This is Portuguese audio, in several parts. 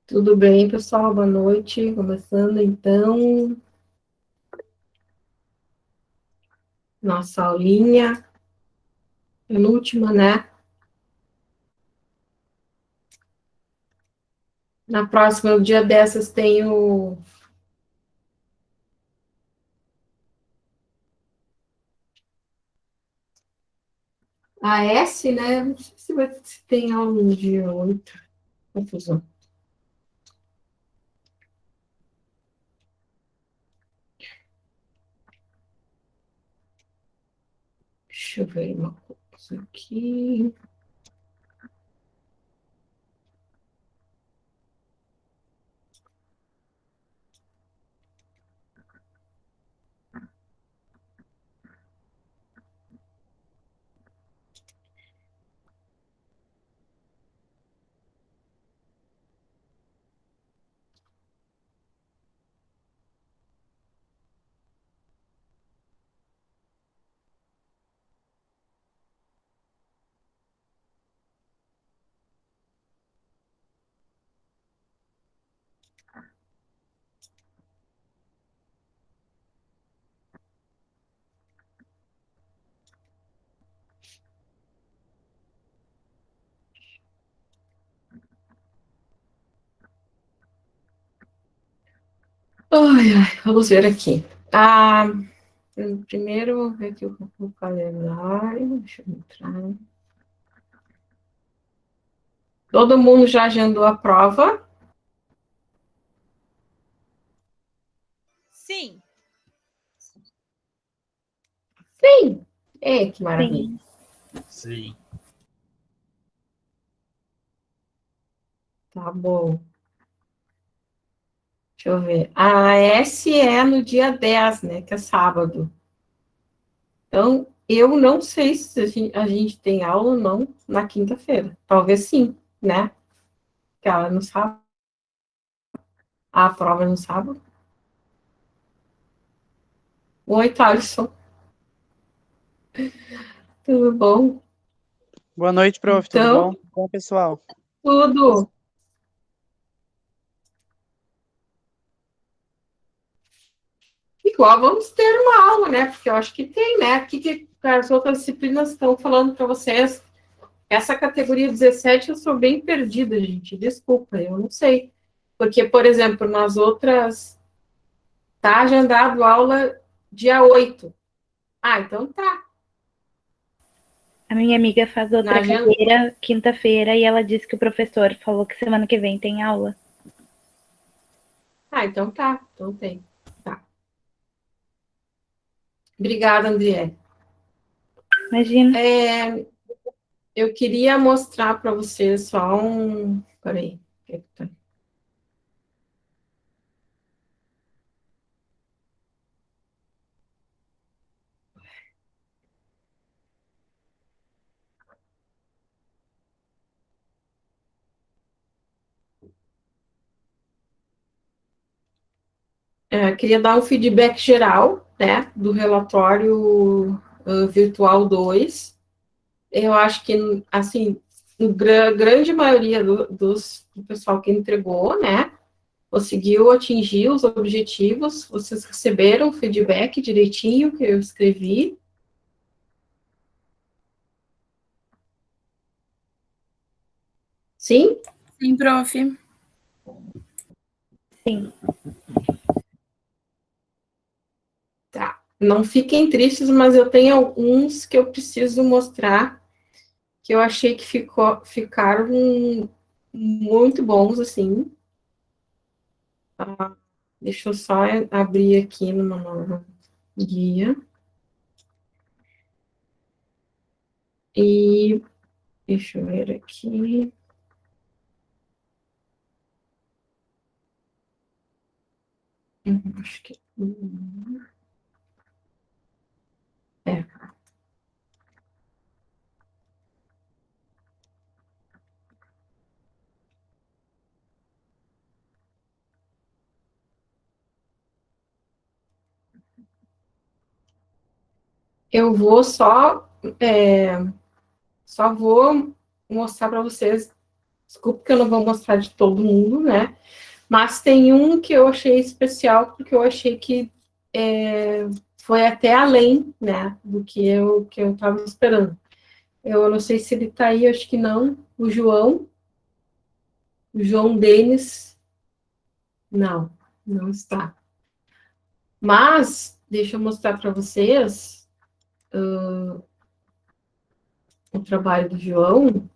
Tudo bem, pessoal? Boa noite. Começando então nossa aulinha, penúltima, né? Na próxima, no dia dessas, tem o AS, né? Não sei se tem aula no dia 8. Confusão. Deixa eu ver uma coisa aqui. Ai, ai, vamos ver aqui. Primeiro, vou ver aqui o calendário. Deixa eu entrar. Todo mundo já agendou a prova? Sim. Sim. É, que maravilha. Sim. Sim. Tá bom. Deixa eu ver. A S é no dia 10, né? Que é sábado. Então, eu não sei se a gente tem aula ou não na quinta-feira. Talvez sim, né? Que ela não sabe. A prova é no sábado. Oi, Thaleson. Tudo bom? Boa noite, prof. Tudo Então, bom? Bom, pessoal. tudo. Igual vamos ter uma aula, né? Porque eu acho que tem, né? O que as outras disciplinas estão falando para vocês? Essa categoria 17 eu sou bem perdida, gente. Desculpa, eu não sei. Porque, por exemplo, nas outras, tá agendado aula dia 8. Ah, então tá. A minha amiga faz Na outra agenda... cadeira quinta-feira e ela disse que o professor falou que semana que vem tem aula. Ah, então tá. Então tem. Tá. Obrigada, André. Imagina. Eu queria mostrar para vocês só um... Peraí. Queria dar um feedback geral, né, do relatório virtual 2. Eu acho que, assim, grande maioria do pessoal que entregou, né, conseguiu atingir os objetivos. Vocês receberam o feedback direitinho que eu escrevi? Sim? Sim, prof. Sim. Tá. Não fiquem tristes, mas eu tenho alguns que eu preciso mostrar que eu achei que ficaram muito bons, assim. Deixa eu só abrir aqui numa nova guia. E deixa eu ver aqui. Acho que. É. Eu vou só vou mostrar para vocês Desculpa que eu não vou mostrar de todo mundo, né? Mas tem um que eu achei especial, porque eu achei que foi até além, né, do que eu estava esperando. Eu não sei se ele está aí, acho que não. O João Denis, não, não está. Mas, deixa eu mostrar para vocês o trabalho do João,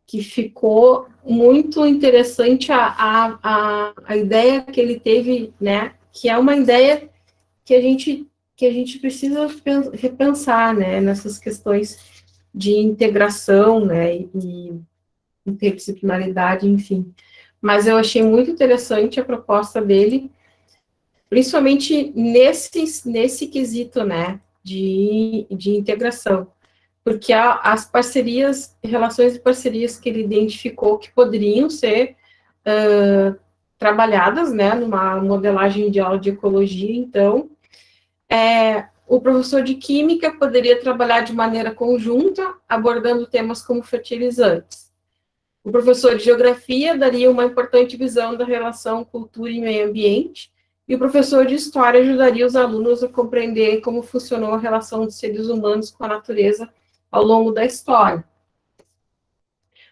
que ficou muito interessante a ideia que ele teve, né? Que é uma ideia que a gente precisa repensar, né? Nessas questões de integração, né? E interdisciplinaridade, enfim. Mas eu achei muito interessante a proposta dele, principalmente nesse quesito, né? De integração, porque as parcerias, relações de parcerias que ele identificou que poderiam ser trabalhadas, né, numa modelagem de aula de ecologia, então, o professor de química poderia trabalhar de maneira conjunta, abordando temas como fertilizantes. O professor de geografia daria uma importante visão da relação cultura e meio ambiente, e o professor de história ajudaria os alunos a compreender como funcionou a relação dos seres humanos com a natureza ao longo da história.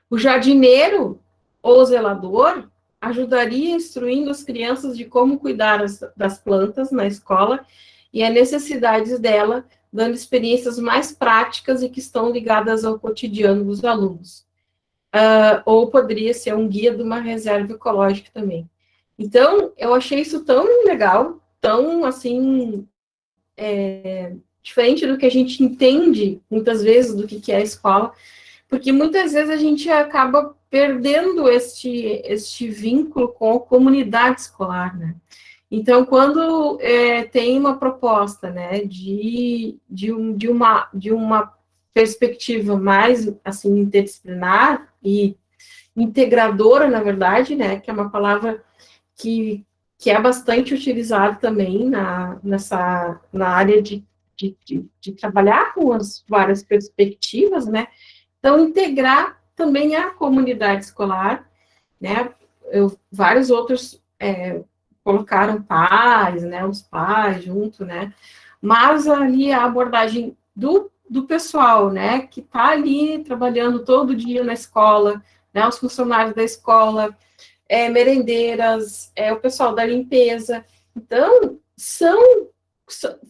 O jardineiro ou zelador ajudaria instruindo as crianças de como cuidar das plantas na escola e as necessidades dela, dando experiências mais práticas e que estão ligadas ao cotidiano dos alunos. Ou poderia ser um guia de uma reserva ecológica também. Então, eu achei isso tão legal, tão, assim, diferente do que a gente entende, muitas vezes, do que é a escola, porque muitas vezes a gente acaba perdendo este vínculo com a comunidade escolar, né? Então, quando tem uma proposta, né, de uma perspectiva mais, assim, interdisciplinar e integradora, na verdade, né, que é uma palavra que é bastante utilizada também na área de trabalhar com as várias perspectivas, né, então, integrar também a comunidade escolar, né, vários outros colocaram pais, né, os pais junto, né, mas ali a abordagem do pessoal, né, que está ali trabalhando todo dia na escola, né, os funcionários da escola, merendeiras, o pessoal da limpeza, então,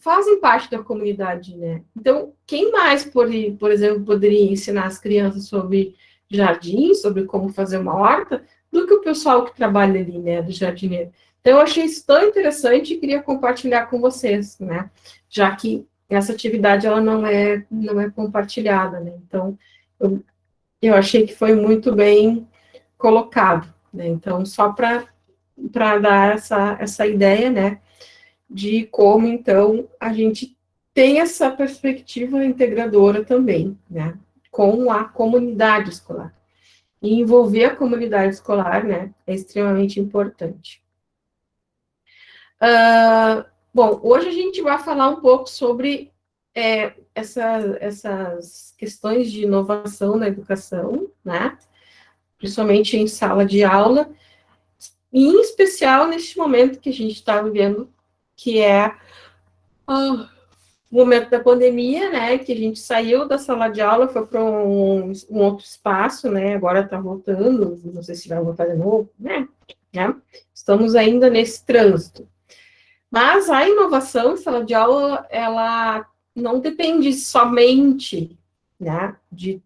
fazem parte da comunidade, né? Então, quem mais, por exemplo, poderia ensinar as crianças sobre jardim, sobre como fazer uma horta, do que o pessoal que trabalha ali, né, do jardineiro. Então, eu achei isso tão interessante e queria compartilhar com vocês, né? Já que essa atividade, ela não é compartilhada, né? Então, eu achei que foi muito bem colocado, né? Então, só para dar essa ideia, né, de como, então, a gente tem essa perspectiva integradora também, né, com a comunidade escolar. E envolver a comunidade escolar, né, é extremamente importante. Bom, hoje a gente vai falar um pouco sobre essas questões de inovação na educação, né, principalmente em sala de aula, e em especial neste momento que a gente está vivendo, que é o momento da pandemia, né, que a gente saiu da sala de aula, foi para um outro espaço, né, agora está voltando, não sei se vai voltar de novo, né, estamos ainda nesse trânsito. Mas a inovação em sala de aula, ela não depende somente, né, de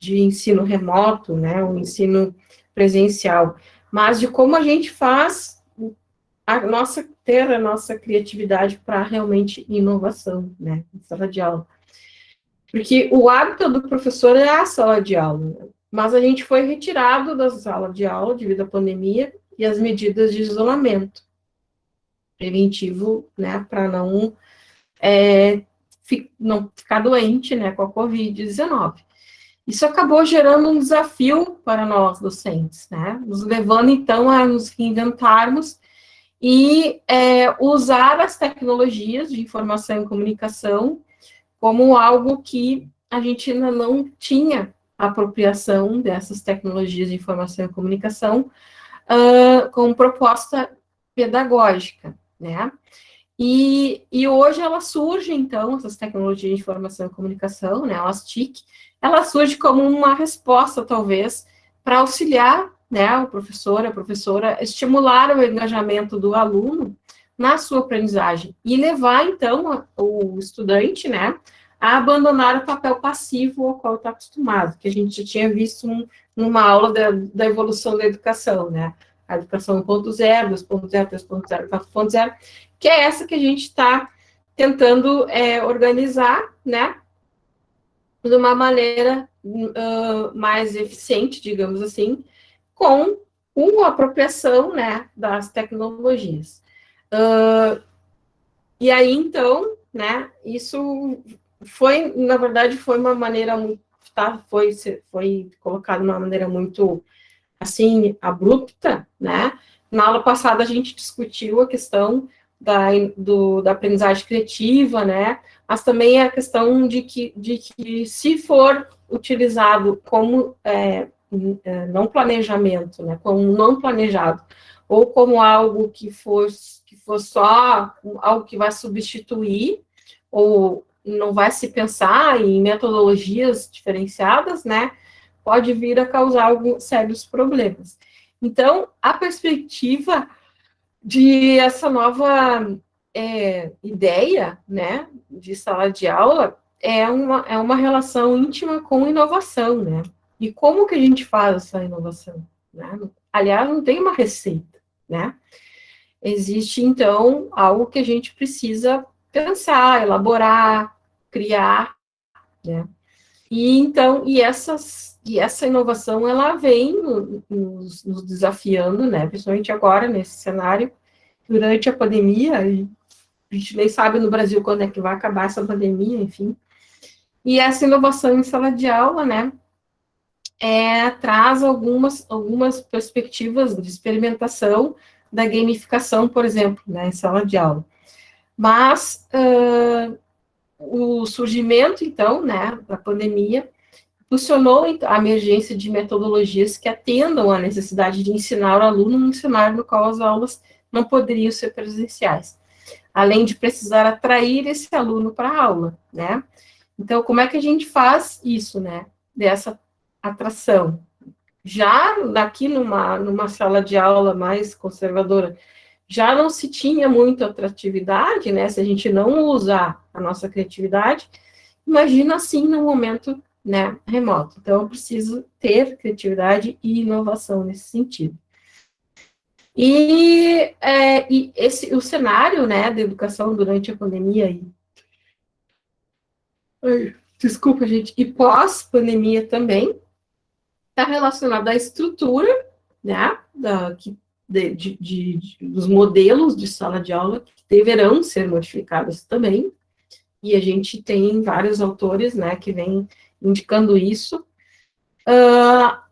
ensino remoto, né, o ensino presencial, mas de como a gente faz ter a nossa criatividade para realmente inovação, né, em sala de aula. Porque o hábito do professor é a sala de aula, né? Mas a gente foi retirado da sala de aula devido à pandemia e às medidas de isolamento preventivo, né, para não ficar doente, né, com a Covid-19. Isso acabou gerando um desafio para nós, docentes, né, nos levando, então, a nos reinventarmos e usar as tecnologias de informação e comunicação como algo que a gente ainda não tinha apropriação dessas tecnologias de informação e comunicação com proposta pedagógica, né? E hoje ela surge, então, essas tecnologias de informação e comunicação, né, as TIC, ela surge como uma resposta, talvez, para auxiliar, né, o professor, a professora, estimular o engajamento do aluno na sua aprendizagem e levar, então, o estudante, né, a abandonar o papel passivo ao qual está acostumado, que a gente já tinha visto numa aula da evolução da educação, né, a educação 1.0, 2.0, 3.0, 4.0, que é essa que a gente está tentando organizar, né, de uma maneira mais eficiente, digamos assim, com a apropriação, né, das tecnologias. E aí, então, né, isso foi, na verdade, foi uma maneira muito, foi colocado de uma maneira muito, assim, abrupta, né. Na aula passada a gente discutiu a questão da aprendizagem criativa, né, mas também a questão de que se for utilizado como não planejamento, né, como não planejado, ou como algo que for só algo que vai substituir, ou não vai se pensar em metodologias diferenciadas, né, pode vir a causar alguns sérios problemas. Então, a perspectiva de essa nova ideia, né, de sala de aula é uma relação íntima com inovação, né? E como que a gente faz essa inovação? Né? Aliás, não tem uma receita, né? Existe, então, algo que a gente precisa pensar, elaborar, criar, né? E essa inovação, ela vem nos desafiando, né? Principalmente agora, nesse cenário, durante a pandemia, e a gente nem sabe no Brasil quando é que vai acabar essa pandemia, enfim. E essa inovação em sala de aula, né, traz algumas perspectivas de experimentação da gamificação, por exemplo, né, em sala de aula. Mas o surgimento, então, né, da pandemia, impulsionou a emergência de metodologias que atendam à necessidade de ensinar o aluno num cenário no qual as aulas não poderiam ser presenciais, além de precisar atrair esse aluno para a aula, né? Então, como é que a gente faz isso, né? Dessa atração? Já aqui numa sala de aula mais conservadora, já não se tinha muita atratividade, né? Se a gente não usar a nossa criatividade, imagina assim no momento, né, remoto. Então, eu preciso ter criatividade e inovação nesse sentido. E o cenário, né, da educação durante a pandemia, desculpa, gente, e pós-pandemia também, está relacionado à estrutura, né, dos modelos de sala de aula, que deverão ser modificados também, e a gente tem vários autores, né, que vêm indicando isso.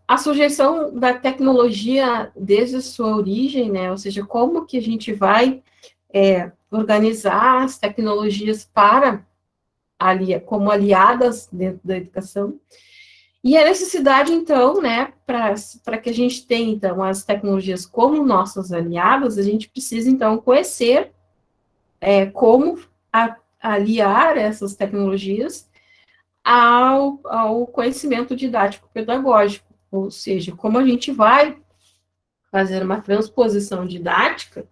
A sujeição da tecnologia desde a sua origem, né, ou seja, como que a gente vai organizar as tecnologias como aliadas dentro da educação, e a necessidade, então, né, para que a gente tenha, então, as tecnologias como nossas aliadas, a gente precisa, então, conhecer como aliar essas tecnologias ao conhecimento didático-pedagógico, ou seja, como a gente vai fazer uma transposição didática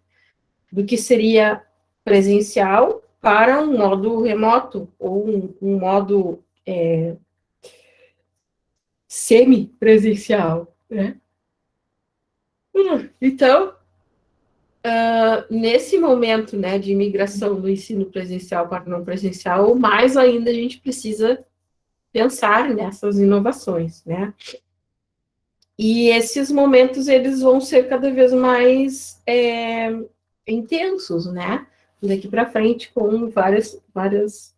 do que seria presencial para um modo remoto, ou um modo semi-presencial, né? Então, nesse momento, né, de migração do ensino presencial para não presencial, mais ainda a gente precisa pensar nessas inovações, né? E esses momentos, eles vão ser cada vez mais intensos, né? Daqui para frente, com várias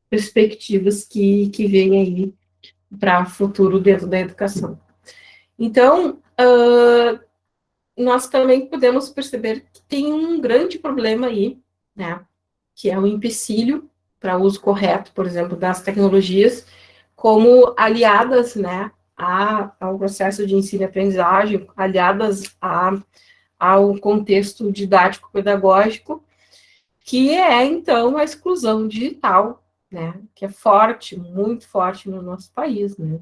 perspectivas que vêm aí para o futuro dentro da educação. Então, nós também podemos perceber que tem um grande problema aí, né? Que é o empecilho para o uso correto, por exemplo, das tecnologias, como aliadas, né, ao processo de ensino e aprendizagem, aliadas ao contexto didático-pedagógico, que é, então, a exclusão digital, né, que é forte, muito forte no nosso país, né,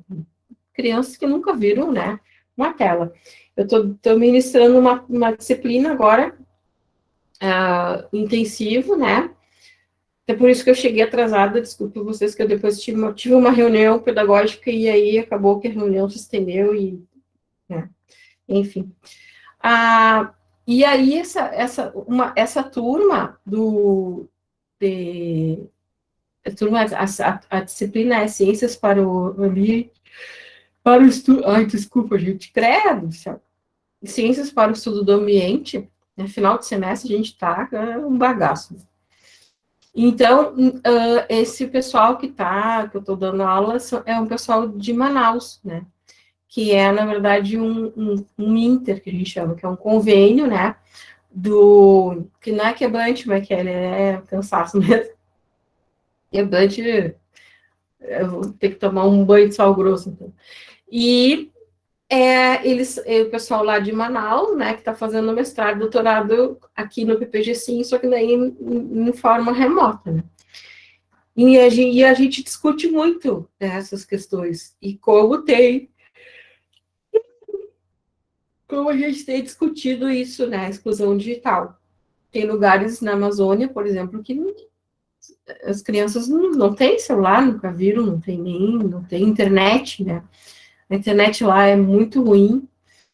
crianças que nunca viram, né, uma tela. Eu estou ministrando uma disciplina agora, intensivo, né, é por isso que eu cheguei atrasada, desculpe vocês que eu depois tive uma reunião pedagógica e aí acabou que a reunião se estendeu e, né, enfim. E aí essa turma a disciplina é Ciências para o Ambiente, para o estudo, ai, desculpa, gente, credo, céu. Ciências para o Estudo do Ambiente, né, final de semestre a gente tá um bagaço. Então, esse pessoal que eu estou dando aula, é um pessoal de Manaus, né? Que é, na verdade, um inter, que a gente chama, que é um convênio, né? Que não é quebrante, mas que ele é cansaço mesmo. Quebrante, eu vou ter que tomar um banho de sal grosso, então. E o pessoal lá de Manaus, né, que está fazendo mestrado, doutorado aqui no PPG-Sim, só que daí em forma remota, né? E a gente discute muito, né, essas questões. E como a gente tem discutido isso, né, a exclusão digital. Tem lugares na Amazônia, por exemplo, que as crianças não têm celular, nunca viram, não tem internet, né? A internet lá é muito ruim.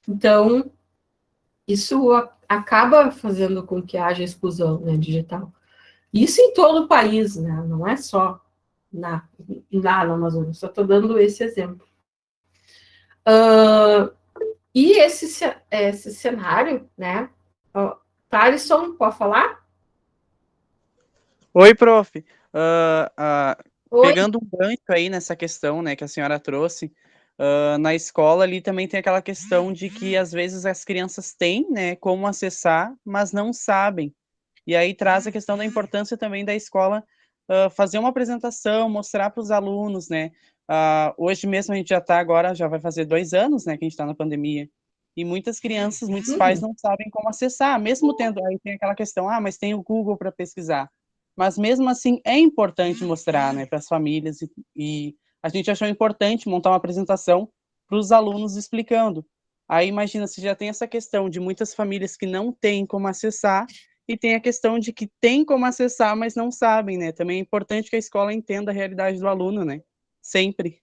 Então, isso acaba fazendo com que haja exclusão, né, digital. Isso em todo o país, né? Não é só lá na Amazônia, só estou dando esse exemplo. E esse cenário, né? Thaleson, pode falar? Oi, prof. Oi. Pegando um gancho aí nessa questão, né, que a senhora trouxe, na escola ali também tem aquela questão de que às vezes as crianças têm, né, como acessar, mas não sabem. E aí traz a questão da importância também da escola fazer uma apresentação, mostrar para os alunos, né? Hoje mesmo a gente já vai fazer 2 anos, né, que a gente está na pandemia. E muitas crianças, muitos pais não sabem como acessar, mesmo tendo, aí tem aquela questão, mas tem o Google para pesquisar. Mas mesmo assim é importante mostrar, né, para as famílias e a gente achou importante montar uma apresentação para os alunos explicando. Aí imagina se já tem essa questão de muitas famílias que não têm como acessar e tem a questão de que tem como acessar, mas não sabem, né? Também é importante que a escola entenda a realidade do aluno, né? Sempre.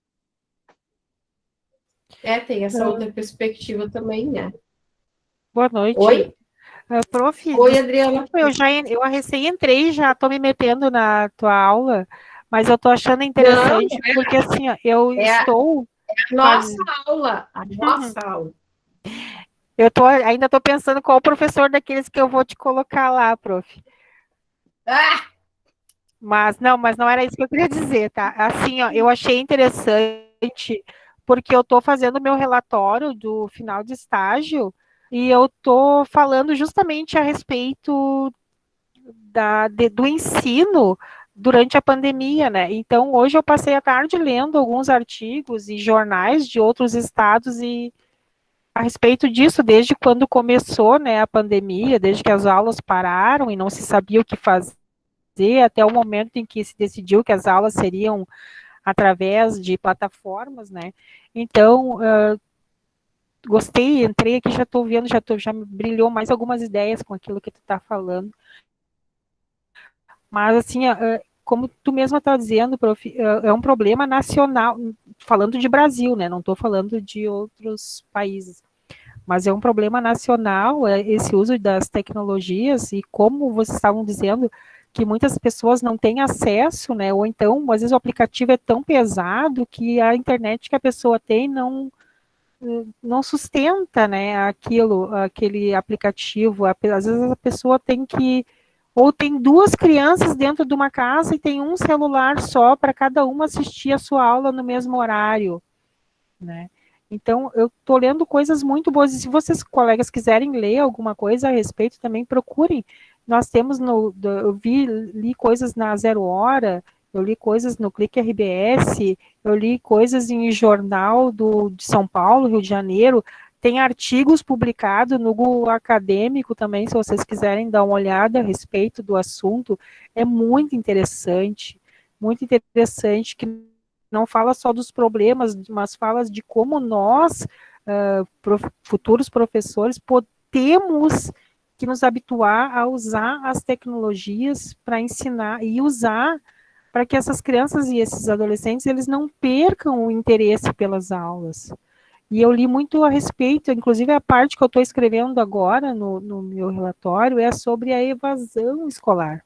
Tem essa outra perspectiva também, né? Boa noite. Oi? Prof, Oi, Adriana. eu recém entrei, já estou me metendo na tua aula, mas eu estou achando interessante, porque assim, eu estou... a nossa aula, Ainda estou pensando qual professor daqueles que eu vou te colocar lá, prof. Mas não era isso que eu queria dizer, tá? Assim, ó, eu achei interessante, porque eu estou fazendo meu relatório do final de estágio, e eu estou falando justamente a respeito do ensino durante a pandemia, né? Então, hoje eu passei a tarde lendo alguns artigos e jornais de outros estados e a respeito disso, desde quando começou, né, a pandemia, desde que as aulas pararam e não se sabia o que fazer, até o momento em que se decidiu que as aulas seriam através de plataformas, né? Então, gostei, entrei aqui, já estou vendo, já me brilhou mais algumas ideias com aquilo que tu está falando. Mas, assim, como tu mesma está dizendo, prof, é um problema nacional, falando de Brasil, né? Não estou falando de outros países. Mas é um problema nacional esse uso das tecnologias e como vocês estavam dizendo que muitas pessoas não têm acesso, né? Ou então, às vezes o aplicativo é tão pesado que a internet que a pessoa tem não sustenta, né, aquele aplicativo. Às vezes a pessoa ou tem duas crianças dentro de uma casa e tem um celular só para cada uma assistir a sua aula no mesmo horário, né? Então, eu estou lendo coisas muito boas, e se vocês, colegas, quiserem ler alguma coisa a respeito, também procurem. Nós temos, li coisas na Zero Hora, Eu li coisas no Clique RBS, eu li coisas em jornal de São Paulo, Rio de Janeiro, tem artigos publicados no Google Acadêmico também, se vocês quiserem dar uma olhada a respeito do assunto, é muito interessante, que não fala só dos problemas, mas fala de como nós, futuros professores, podemos que nos habituar a usar as tecnologias para ensinar e usar para que essas crianças e esses adolescentes, eles não percam o interesse pelas aulas. E eu li muito a respeito, inclusive a parte que eu estou escrevendo agora no meu relatório é sobre a evasão escolar.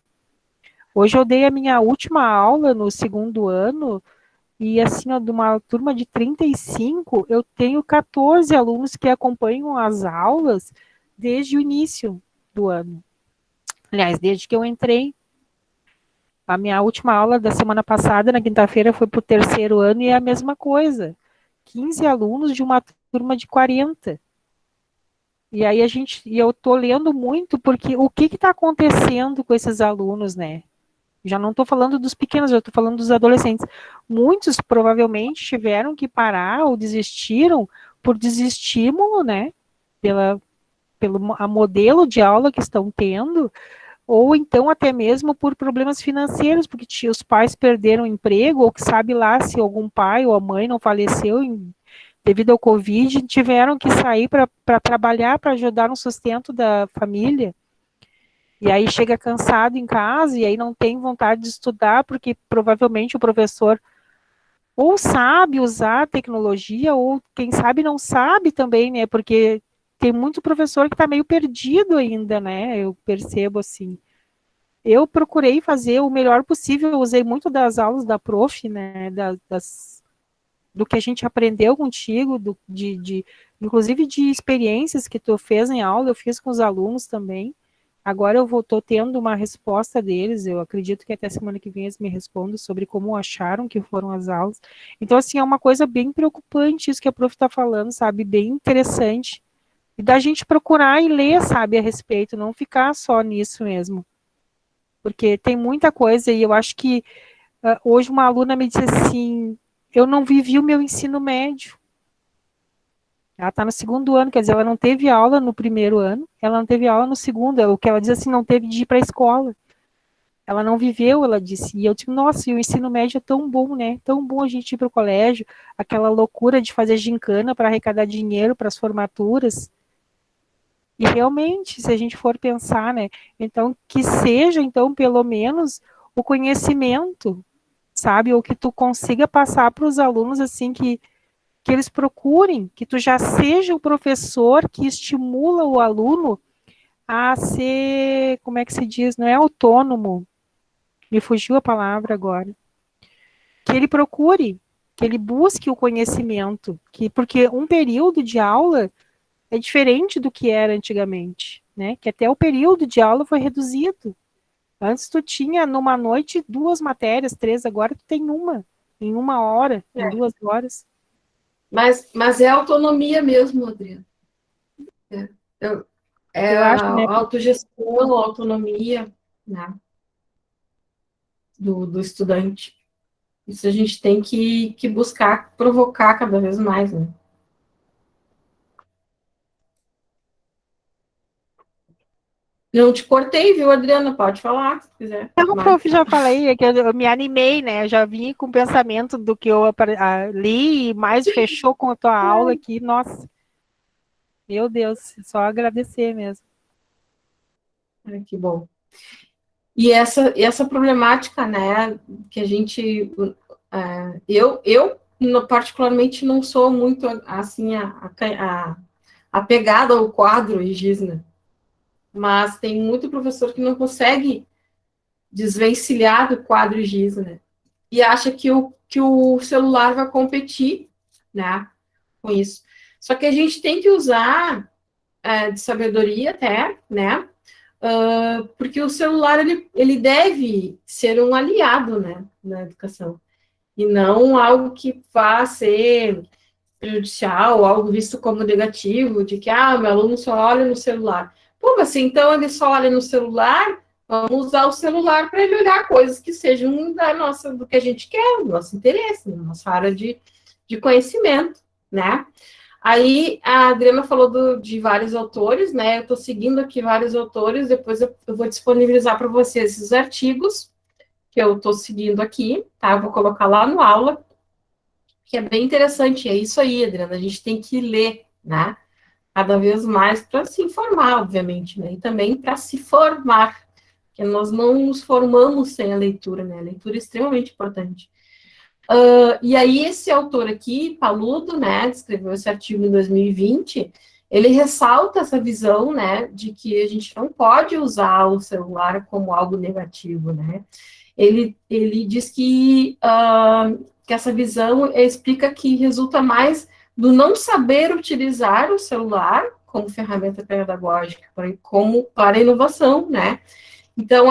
Hoje eu dei a minha última aula no 2º ano, e assim, ó, de uma turma de 35, eu tenho 14 alunos que acompanham as aulas desde o início do ano. Aliás, desde que eu entrei. A minha última aula da semana passada, na quinta-feira, foi para o 3º ano e é a mesma coisa. 15 alunos de uma turma de 40. E aí eu estou lendo muito, porque o que está acontecendo com esses alunos, né? Já não estou falando dos pequenos, já estou falando dos adolescentes. Muitos provavelmente tiveram que parar ou desistiram por desestímulo, né? Pelo modelo de aula que estão tendo, ou então até mesmo por problemas financeiros, porque os pais perderam o emprego, ou que sabe lá se algum pai ou a mãe não faleceu devido ao Covid, tiveram que sair para trabalhar, para ajudar no sustento da família. E aí chega cansado em casa, e aí não tem vontade de estudar, porque provavelmente o professor ou sabe usar a tecnologia, ou quem sabe não sabe também, né? Porque tem muito professor que está meio perdido ainda, né? Eu percebo assim. Eu procurei fazer o melhor possível, eu usei muito das aulas da prof, né, do que a gente aprendeu contigo, inclusive de experiências que tu fez em aula, eu fiz com os alunos também. Agora eu estou tendo uma resposta deles, eu acredito que até semana que vem eles me respondam sobre como acharam que foram as aulas. Então, assim, é uma coisa bem preocupante isso que a prof está falando, sabe, bem interessante. E da gente procurar e ler, sabe, a respeito, não ficar só nisso mesmo. Porque tem muita coisa, e eu acho que hoje uma aluna me disse assim, eu não vivi o meu ensino médio. Ela está no 2º ano, quer dizer, ela não teve aula no 1º ano, ela não teve aula no 2º, o que ela diz assim, não teve de ir para a escola. Ela não viveu, ela disse, e eu digo, nossa, e o ensino médio é tão bom, né? Tão bom a gente ir para o colégio, aquela loucura de fazer gincana para arrecadar dinheiro para as formaturas. E realmente, se a gente for pensar, né? Então, que seja, então, pelo menos, o conhecimento, sabe? Ou que tu consiga passar para os alunos, assim, que eles procurem, que tu já seja o professor que estimula o aluno a ser, como é que se diz? Não é autônomo, me fugiu a palavra agora. Que ele procure, que ele busque o conhecimento, porque um período de aula é diferente do que era antigamente, né? Que até o período de aula foi reduzido. Antes tu tinha numa noite 2 matérias, 3, agora tu tem uma, em 1 hora, em 2 horas. Mas é autonomia mesmo, Adriana. Eu acho, A né? autogestão, a autonomia, né, do estudante. Isso a gente tem que buscar provocar cada vez mais, né? Não te cortei, viu, Adriana? Pode falar, se quiser. Não, prof, já falei, é que eu me animei, né? Eu já vim com o pensamento do que eu li e mais fechou com a tua aula aqui. Nossa, meu Deus, só agradecer mesmo. Ai, que bom. E essa problemática, né, que a gente... eu particularmente, não sou muito, assim, apegada ao quadro e giz, né? Mas tem muito professor que não consegue desvencilhar do quadro e giz, né? E acha que o celular vai competir, né, com isso. Só que a gente tem que usar de sabedoria até, né? Porque o celular ele deve ser um aliado, né, na educação, e não algo que vá ser prejudicial, algo visto como negativo, de que meu aluno só olha no celular. Pô, mas assim, então ele só olha no celular Vamos usar o celular para ele olhar coisas que sejam do que a gente quer, do nosso interesse, da nossa área de conhecimento, né? Aí a Adriana falou de vários autores, né? Eu estou seguindo aqui vários autores, depois eu vou disponibilizar para vocês esses artigos que eu estou seguindo aqui, tá? Eu vou colocar lá no aula, que é bem interessante. É isso aí, Adriana, a gente tem que ler, né? Cada vez mais para se informar, obviamente, né? E também para se formar, porque nós não nos formamos sem a leitura, né? A leitura é extremamente importante. E aí, esse autor aqui, Paludo, né, escreveu esse artigo em 2020, ele ressalta essa visão, né, de que a gente não pode usar o celular como algo negativo, né. Ele diz que essa visão explica que resulta mais do não saber utilizar o celular como ferramenta pedagógica, como para a inovação, né. Então,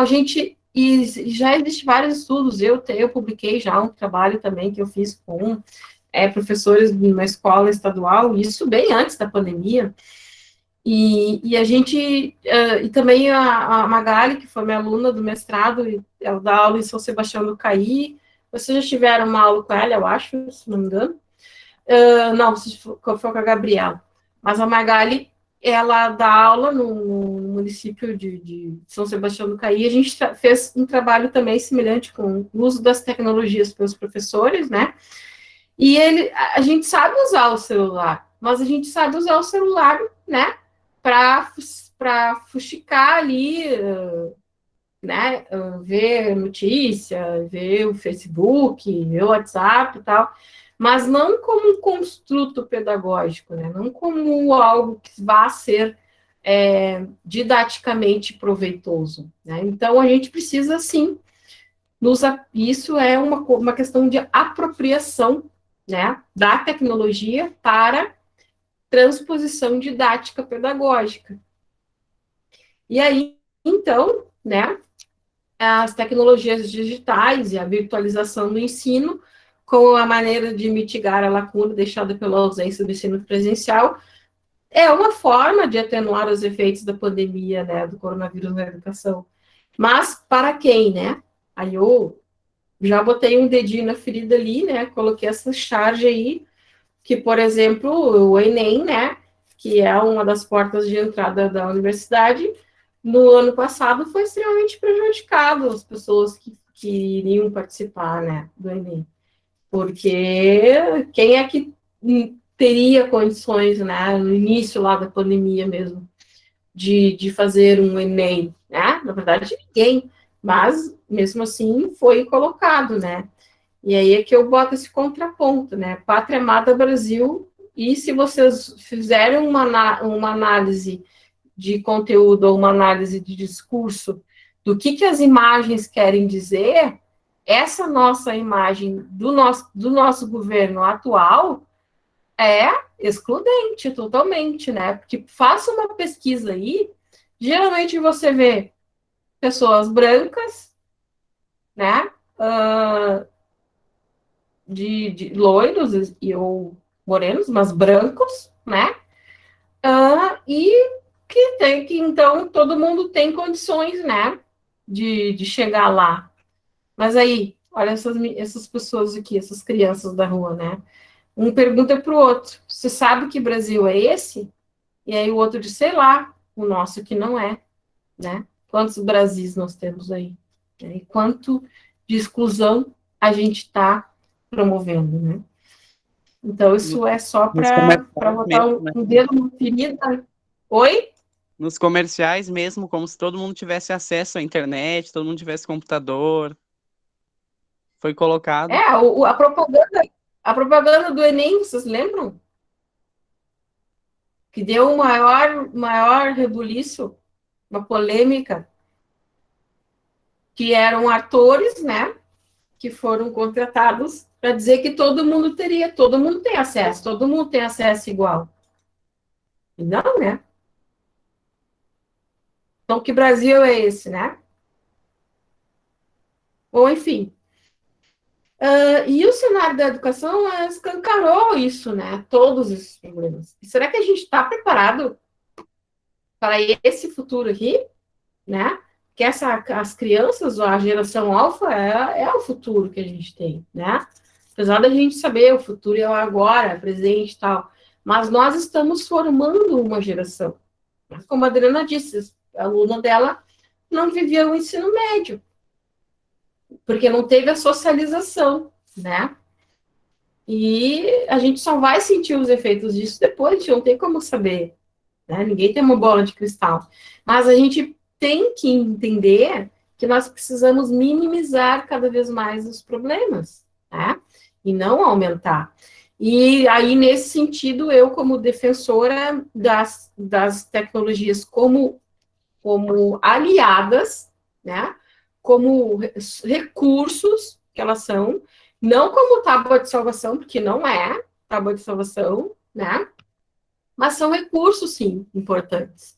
e já existem vários estudos, eu publiquei já um trabalho também que eu fiz com professores de uma escola estadual, isso bem antes da pandemia, e a gente, e também a Magali, que foi minha aluna do mestrado, ela dá aula em São Sebastião do Caí, vocês já tiveram uma aula com ela, eu acho, se não me engano, não, foi com a Gabriela, mas a Magali, ela dá aula no município de São Sebastião do Caí, a gente fez um trabalho também semelhante com o uso das tecnologias pelos professores, né, e a gente sabe usar o celular, mas a gente sabe usar o celular, né, para fuxicar ali, né, ver notícia, ver o Facebook, ver o WhatsApp e tal, mas não como um construto pedagógico, né? Não como algo que vá ser didaticamente proveitoso, né? Então, a gente precisa, sim, isso é uma questão de apropriação, né, da tecnologia para transposição didática pedagógica. E aí, então, né, as tecnologias digitais e a virtualização do ensino, como a maneira de mitigar a lacuna deixada pela ausência do ensino presencial, é uma forma de atenuar os efeitos da pandemia, né, do coronavírus na educação. Mas para quem, né? Aí eu já botei um dedinho na ferida ali, né? Coloquei essa charge aí, que, por exemplo, o Enem, né? Que é uma das portas de entrada da universidade, no ano passado foi extremamente prejudicado as pessoas que iriam participar, né, do Enem. Porque quem é que teria condições, né, no início lá da pandemia mesmo, de fazer um Enem, né? Na verdade, ninguém, mas mesmo assim foi colocado, né? E aí é que eu boto esse contraponto, né? Pátria Amada Brasil, e se vocês fizerem uma análise de conteúdo ou uma análise de discurso do que as imagens querem dizer, essa nossa imagem do nosso governo atual é excludente totalmente, né? Porque faça uma pesquisa aí, geralmente você vê pessoas brancas, né? De loiros ou morenos, mas brancos, né? E então, todo mundo tem condições, né, de chegar lá. Mas aí, olha essas pessoas aqui, essas crianças da rua, né? Um pergunta para o outro, você sabe que Brasil é esse? E aí o outro diz, sei lá, o nosso que não é, né? Quantos Brasis nós temos aí? E quanto de exclusão a gente está promovendo, né? Então, isso é só para botar um dedo na ferida. Oi? Nos comerciais mesmo, como se todo mundo tivesse acesso à internet, todo mundo tivesse computador. Foi colocado. A propaganda do Enem, vocês lembram? Que deu um maior rebuliço, uma polêmica, que eram atores, né, que foram contratados para dizer que todo mundo tem acesso igual. E não, né? Então, que Brasil é esse, né? Ou, enfim. E o cenário da educação escancarou isso, né? Todos esses problemas. E será que a gente está preparado para esse futuro aqui, né? que as crianças, a geração alfa, é o futuro que a gente tem, né? Apesar da gente saber o futuro é o agora, é presente e tal, mas nós estamos formando uma geração. Como a Adriana disse, a aluna dela não vivia o ensino médio, porque não teve a socialização, né? E a gente só vai sentir os efeitos disso depois, a gente não tem como saber, né? Ninguém tem uma bola de cristal. Mas a gente tem que entender que nós precisamos minimizar cada vez mais os problemas, né? E não aumentar. E aí, nesse sentido, eu, como defensora das tecnologias como aliadas, né? Como recursos que elas são, não como tábua de salvação, porque não é tábua de salvação, né? Mas são recursos, sim, importantes.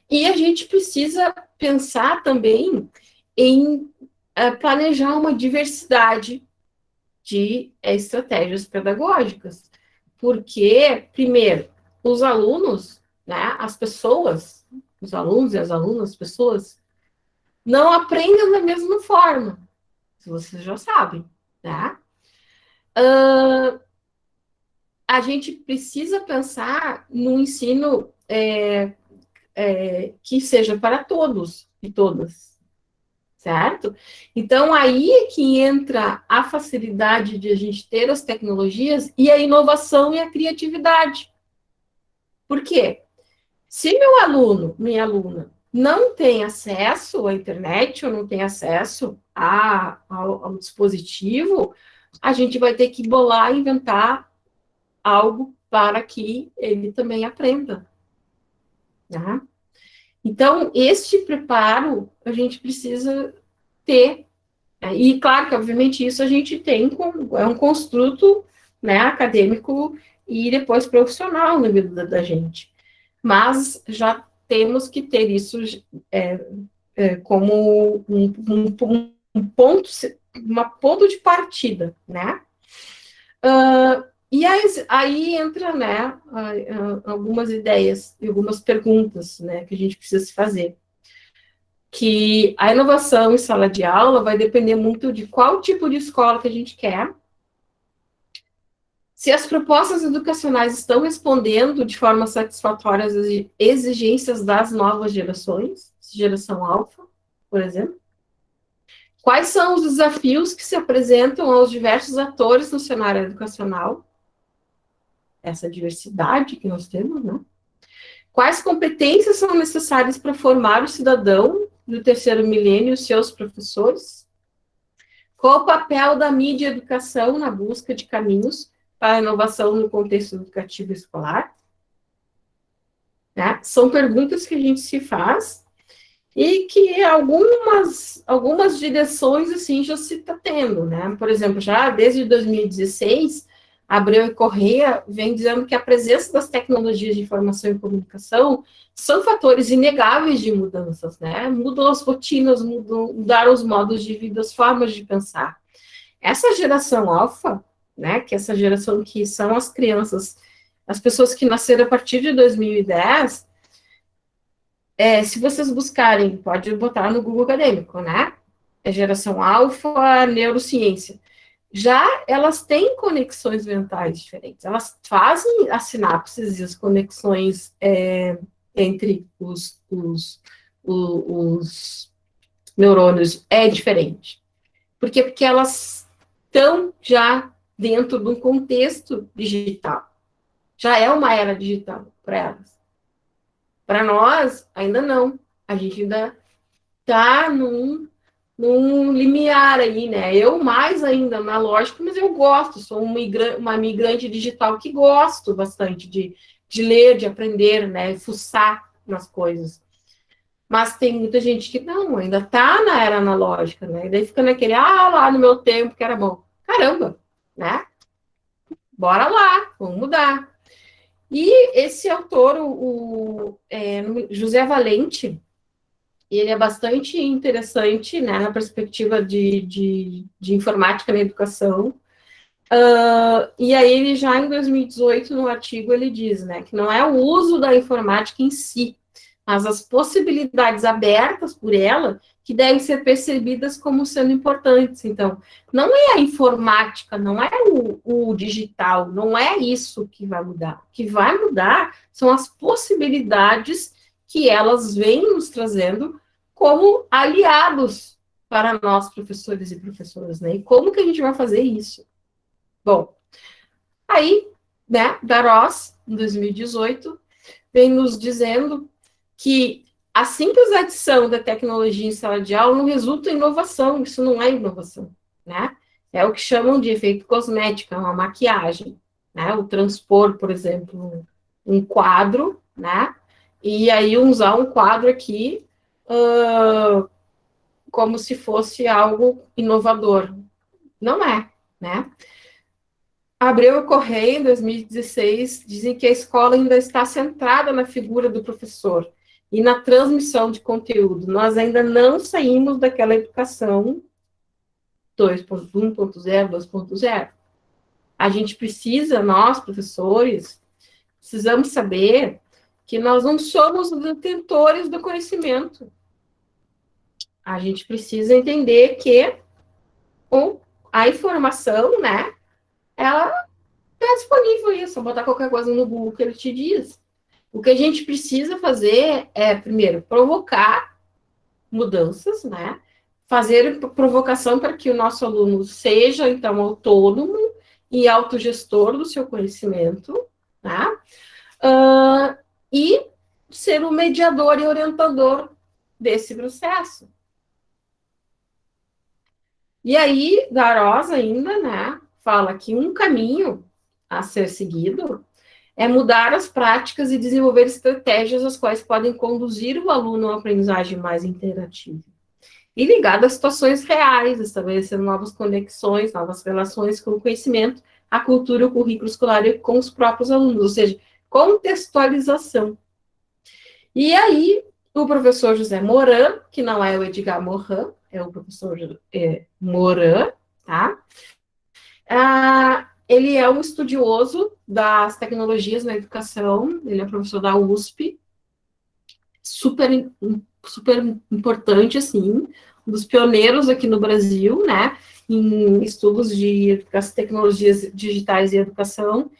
E a gente precisa pensar também em planejar uma diversidade de estratégias pedagógicas. Porque, primeiro, os alunos, né, as pessoas, os alunos e as alunas, as pessoas, não aprendem da mesma forma. Vocês já sabem, né? A gente precisa pensar no ensino que seja para todos e todas, certo? Então, aí é que entra a facilidade de a gente ter as tecnologias e a inovação e a criatividade. Por quê? Se meu aluno, minha aluna, não tem acesso à internet ou não tem acesso ao dispositivo, a gente vai ter que bolar, inventar algo para que ele também aprenda. Né? Então, este preparo a gente precisa ter. E, claro, que, obviamente, isso a gente tem, é um construto, né, acadêmico e depois profissional na vida da gente. Mas já temos que ter isso como um ponto de partida, né? E aí entra, né, algumas ideias e algumas perguntas, né, que a gente precisa se fazer. Que a inovação em sala de aula vai depender muito de qual tipo de escola que a gente quer, se as propostas educacionais estão respondendo de forma satisfatória às exigências das novas gerações, geração alfa, por exemplo. Quais são os desafios que se apresentam aos diversos atores no cenário educacional? Essa diversidade que nós temos, né? Quais competências são necessárias para formar o cidadão do terceiro milênio e os seus professores? Qual o papel da mídia e educação na busca de caminhos para a inovação no contexto educativo escolar? Né? São perguntas que a gente se faz e que algumas direções assim já se está tendo, né? Por exemplo, já desde 2016, Abreu e Corrêa vem dizendo que a presença das tecnologias de informação e comunicação são fatores inegáveis de mudanças, né? Mudam as rotinas, mudaram os modos de vida, as formas de pensar. Essa geração alfa, né, que essa geração que são as crianças, as pessoas que nasceram a partir de 2010, se vocês buscarem, pode botar no Google Acadêmico, né? É geração alfa, neurociência. Já elas têm conexões mentais diferentes, elas fazem as sinapses e as conexões entre os neurônios é diferente. Por quê? Porque elas estão já dentro de um contexto digital. Já é uma era digital para elas. Para nós, ainda não. A gente ainda está num limiar aí, né? Eu mais ainda analógico, mas eu gosto, sou uma migrante digital que gosto bastante de ler, de aprender, né? Fuçar nas coisas. Mas tem muita gente que não, ainda está na era analógica, né? E daí fica naquele, lá no meu tempo que era bom. Caramba, né? Bora lá, vamos mudar. E esse autor, José Valente, ele é bastante interessante, né, na perspectiva de informática na educação. E aí ele já em 2018, no artigo, ele diz, né, que não é o uso da informática em si, mas as possibilidades abertas por ela que devem ser percebidas como sendo importantes. Então, não é a informática, não é o digital, não é isso que vai mudar. O que vai mudar são as possibilidades que elas vêm nos trazendo como aliados para nós, professores e professoras, né? E como que a gente vai fazer isso? Bom, aí, né, Darós, em 2018, vem nos dizendo que a simples adição da tecnologia em sala de aula não resulta em inovação, isso não é inovação, né? É o que chamam de efeito cosmético, é uma maquiagem, né? O transpor, por exemplo, um quadro, né? E aí usar um quadro aqui como se fosse algo inovador. Não é, né? Abreu e Correia, em 2016, dizem que a escola ainda está centrada na figura do professor e na transmissão de conteúdo. Nós ainda não saímos daquela educação 2.1.0, 2.0. A gente precisa, nós, professores, precisamos saber que nós não somos os detentores do conhecimento. A gente precisa entender que a informação, né, ela está disponível aí, é só botar qualquer coisa no Google que ele te diz. O que a gente precisa fazer é, primeiro, provocar mudanças, né? Fazer provocação para que o nosso aluno seja, então, autônomo e autogestor do seu conhecimento, tá? E ser o mediador e orientador desse processo. E aí, Darós ainda, né, fala que um caminho a ser seguido é mudar as práticas e desenvolver estratégias as quais podem conduzir o aluno a uma aprendizagem mais interativa. E ligado a situações reais, estabelecer novas conexões, novas relações com o conhecimento, a cultura, o currículo escolar e com os próprios alunos, ou seja, contextualização. E aí, o professor José Moran, que não é o Edgar Morin, é o professor Moran, tá? Ele é um estudioso das tecnologias na educação, ele é professor da USP, super importante, assim, um dos pioneiros aqui no Brasil, né, em estudos de tecnologias digitais e educação.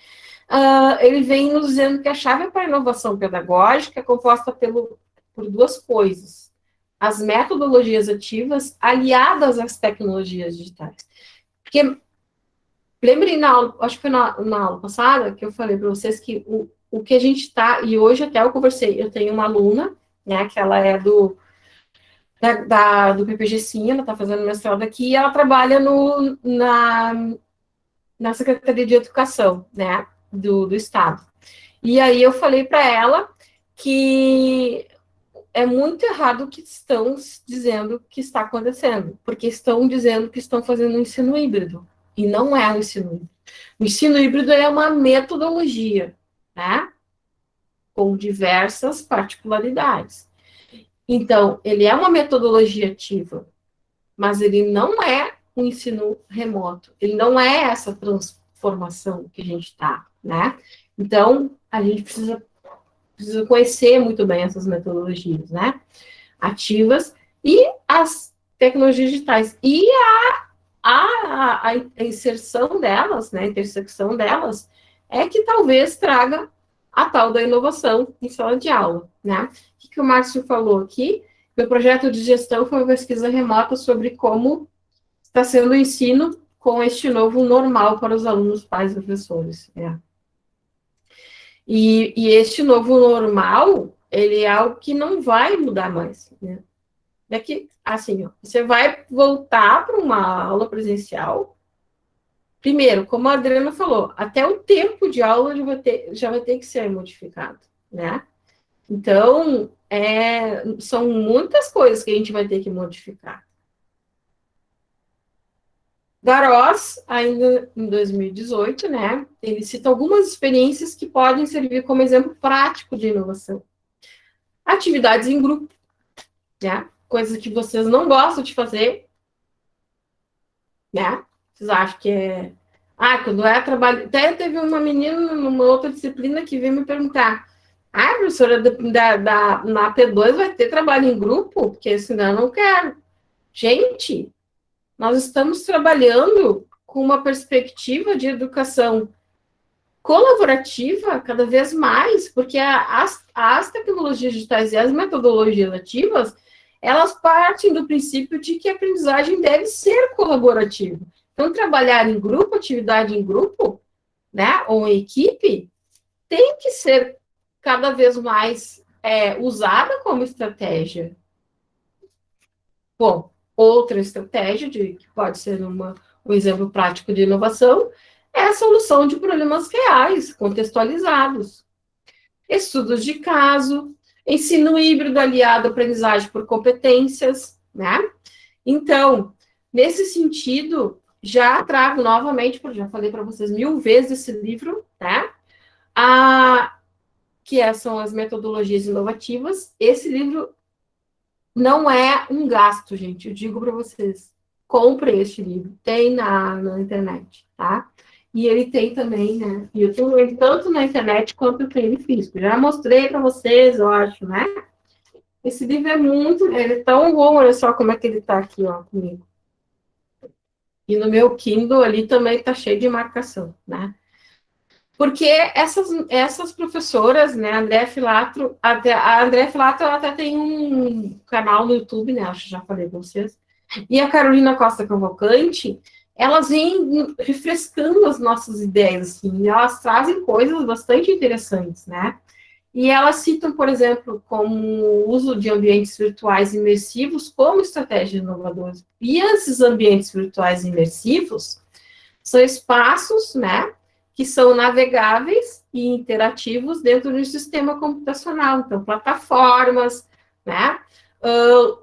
Ele vem nos dizendo que a chave para a inovação pedagógica é composta por duas coisas: as metodologias ativas aliadas às tecnologias digitais. Porque, lembrem, acho que foi na aula passada, que eu falei para vocês que o que a gente está, e hoje até eu conversei, eu tenho uma aluna, né, que ela é do PPG Sim, ela está fazendo mestrado aqui, e ela trabalha na Secretaria de Educação, né, do Estado. E aí eu falei para ela que é muito errado o que estão dizendo que está acontecendo, porque estão dizendo que estão fazendo um ensino híbrido, e não é um ensino híbrido. O ensino híbrido é uma metodologia, né, com diversas particularidades. Então, ele é uma metodologia ativa, mas ele não é um ensino remoto, ele não é essa transformação que a gente está, né? Então, a gente precisa conhecer muito bem essas metodologias, né? Ativas e as tecnologias digitais. E a inserção delas, né, a intersecção delas, é que talvez traga a tal da inovação em sala de aula, né? O que o Márcio falou aqui? Meu projeto de gestão foi uma pesquisa remota sobre como está sendo o ensino com este novo normal para os alunos, pais e professores. E este novo normal, ele é algo que não vai mudar mais, né? É que, assim, ó, você vai voltar para uma aula presencial. Primeiro, como a Adriana falou, até o tempo de aula já vai ter que ser modificado, né? Então, são muitas coisas que a gente vai ter que modificar. Darós, ainda em 2018, né, ele cita algumas experiências que podem servir como exemplo prático de inovação. Atividades em grupo, né, coisas que vocês não gostam de fazer, né, vocês acham que quando é trabalho... Até teve uma menina numa outra disciplina que veio me perguntar, Ah, professora, na P2 vai ter trabalho em grupo? Porque senão eu não quero. Gente, nós estamos trabalhando com uma perspectiva de educação colaborativa cada vez mais, porque as tecnologias digitais e as metodologias ativas, elas partem do princípio de que a aprendizagem deve ser colaborativa. Então, trabalhar em grupo, atividade em grupo, né, ou em equipe, tem que ser cada vez mais usada como estratégia. Bom, outra estratégia, que pode ser um exemplo prático de inovação, é a solução de problemas reais, contextualizados. Estudos de caso, ensino híbrido aliado à aprendizagem por competências, né? Então, nesse sentido, já trago novamente, porque já falei para vocês 1000 vezes esse livro, né? São as metodologias inovativas. Esse livro não é um gasto, gente, eu digo para vocês. Compre este livro, tem na internet, tá? E ele tem também, né? E eu tenho ele tanto na internet quanto eu tenho ele físico. Já mostrei para vocês, eu acho, né? Esse livro ele é tão bom, olha só como é que ele tá aqui, ó, comigo. E no meu Kindle ali também tá cheio de marcação, né? Porque essas professoras, né, a Andréa Filatro até tem um canal no YouTube, né, acho que já falei com vocês, e a Carolina Costa Cavalcante, elas vêm refrescando as nossas ideias, assim, e elas trazem coisas bastante interessantes, né, e elas citam, por exemplo, como o uso de ambientes virtuais imersivos como estratégia inovadora. E esses ambientes virtuais imersivos são espaços, né, que são navegáveis e interativos dentro de um sistema computacional. Então, plataformas, né,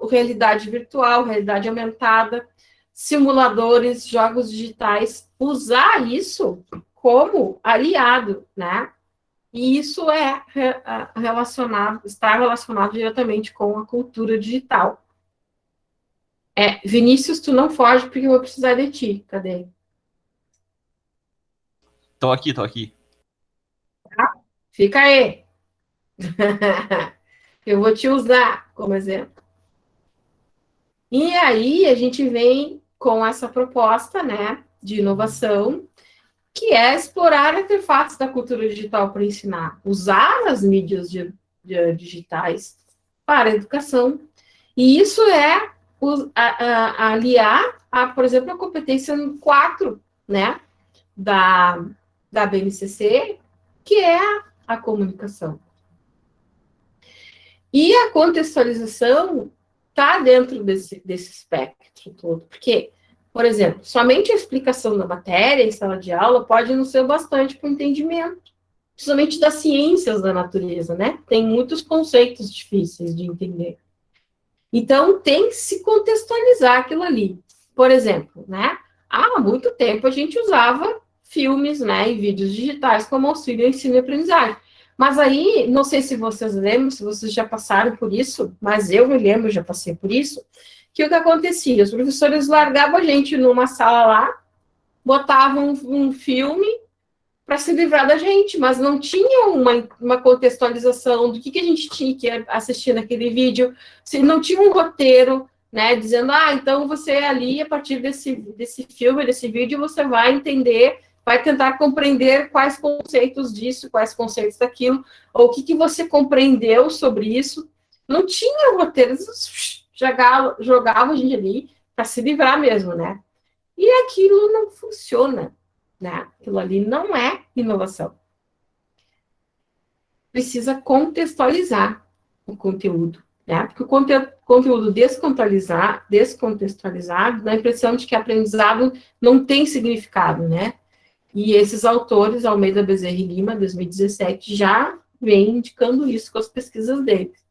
realidade virtual, realidade aumentada, simuladores, jogos digitais, usar isso como aliado, né? E isso está relacionado diretamente com a cultura digital. Vinícius, tu não foge porque eu vou precisar de ti. Cadê? Tô aqui. Fica aí. Eu vou te usar como exemplo. E aí a gente vem com essa proposta, né, de inovação, que é explorar artefatos da cultura digital para ensinar, usar as mídias digitais para a educação. E isso é aliar, por exemplo, a competência 4, né, da BNCC, que é a comunicação. E a contextualização está dentro desse espectro todo, porque, por exemplo, somente a explicação da matéria em sala de aula pode não ser bastante para o entendimento, principalmente das ciências da natureza, né? Tem muitos conceitos difíceis de entender. Então, tem que se contextualizar aquilo ali. Por exemplo, né? Há muito tempo a gente usava filmes, né, e vídeos digitais como auxílio ao ensino e aprendizagem. Mas aí, não sei se vocês lembram, se vocês já passaram por isso, mas eu me lembro, já passei por isso, que o que acontecia? Os professores largavam a gente numa sala lá, botavam um filme para se livrar da gente, mas não tinha uma contextualização do que a gente tinha que assistir naquele vídeo, se não tinha um roteiro, né, dizendo, então você ali, a partir desse filme, desse vídeo, você vai entender, vai tentar compreender quais conceitos disso, quais conceitos daquilo, ou o que você compreendeu sobre isso. Não tinha roteiro, jogava a gente ali para se livrar mesmo, né? E aquilo não funciona, né? Aquilo ali não é inovação. Precisa contextualizar o conteúdo, né? Porque o conteúdo descontextualizado dá a impressão de que aprendizado não tem significado, né? E esses autores, Almeida, Bezerra e Lima, 2017, já vem indicando isso com as pesquisas deles.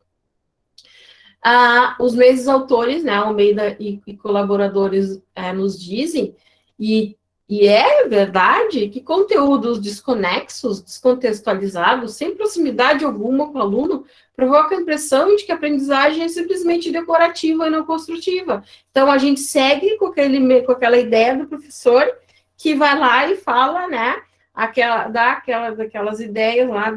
Os mesmos autores, né, Almeida e colaboradores, nos dizem, e é verdade, que conteúdos desconexos, descontextualizados, sem proximidade alguma com o aluno, provoca a impressão de que a aprendizagem é simplesmente decorativa e não construtiva. Então, a gente segue com aquela ideia do professor que vai lá e fala, né, daquelas ideias lá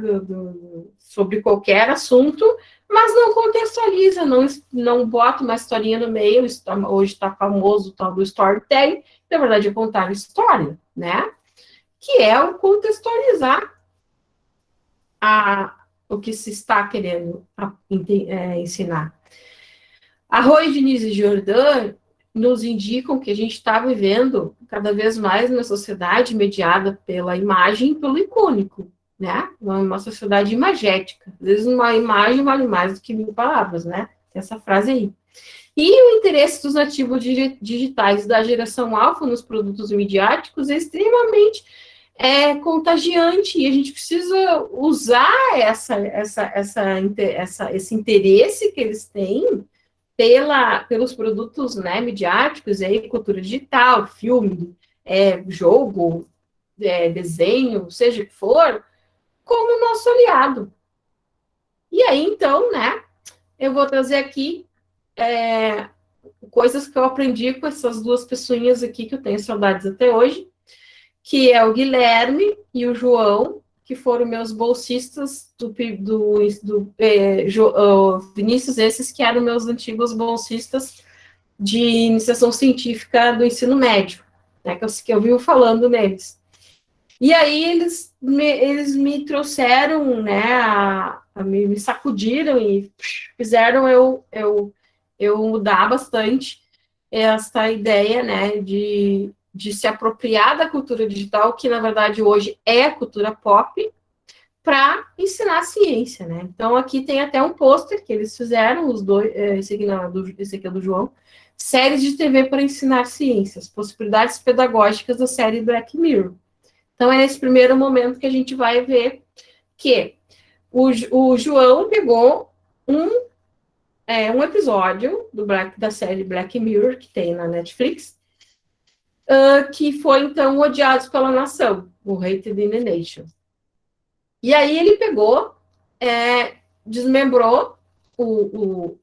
sobre qualquer assunto, mas não contextualiza, não bota uma historinha no meio. Hoje está famoso o tal do storytelling, na verdade é contar história, né? Que é o contextualizar o que se está querendo ensinar. Arroyo, Diniz e Jordan nos indicam que a gente está vivendo cada vez mais numa sociedade mediada pela imagem e pelo icônico, né? Uma sociedade imagética. Às vezes uma imagem vale mais do que 1000 palavras, né? Essa frase aí. E o interesse dos nativos digitais da geração alfa nos produtos midiáticos é extremamente contagiante, e a gente precisa usar esse interesse que eles têm pelos produtos, né, midiáticos, aí, cultura digital, filme, jogo, desenho, seja o que for, como nosso aliado. E aí, então, né, eu vou trazer aqui coisas que eu aprendi com essas duas pessoinhas aqui, que eu tenho saudades até hoje, que é o Guilherme e o João, que foram meus bolsistas Vinícius, esses que eram meus antigos bolsistas de iniciação científica do ensino médio, né, que eu vivo falando neles. E aí eles me trouxeram, né, me sacudiram e fizeram eu mudar bastante essa ideia, né, de se apropriar da cultura digital, que na verdade hoje é a cultura pop, para ensinar ciência, né? Então aqui tem até um pôster que eles fizeram, os dois, esse aqui é do João, séries de TV para ensinar ciências, possibilidades pedagógicas da série Black Mirror. Então é nesse primeiro momento que a gente vai ver que o João pegou um episódio da série Black Mirror, que tem na Netflix, que foi, então, odiado pela nação, o Hated in the Nation. E aí ele pegou, desmembrou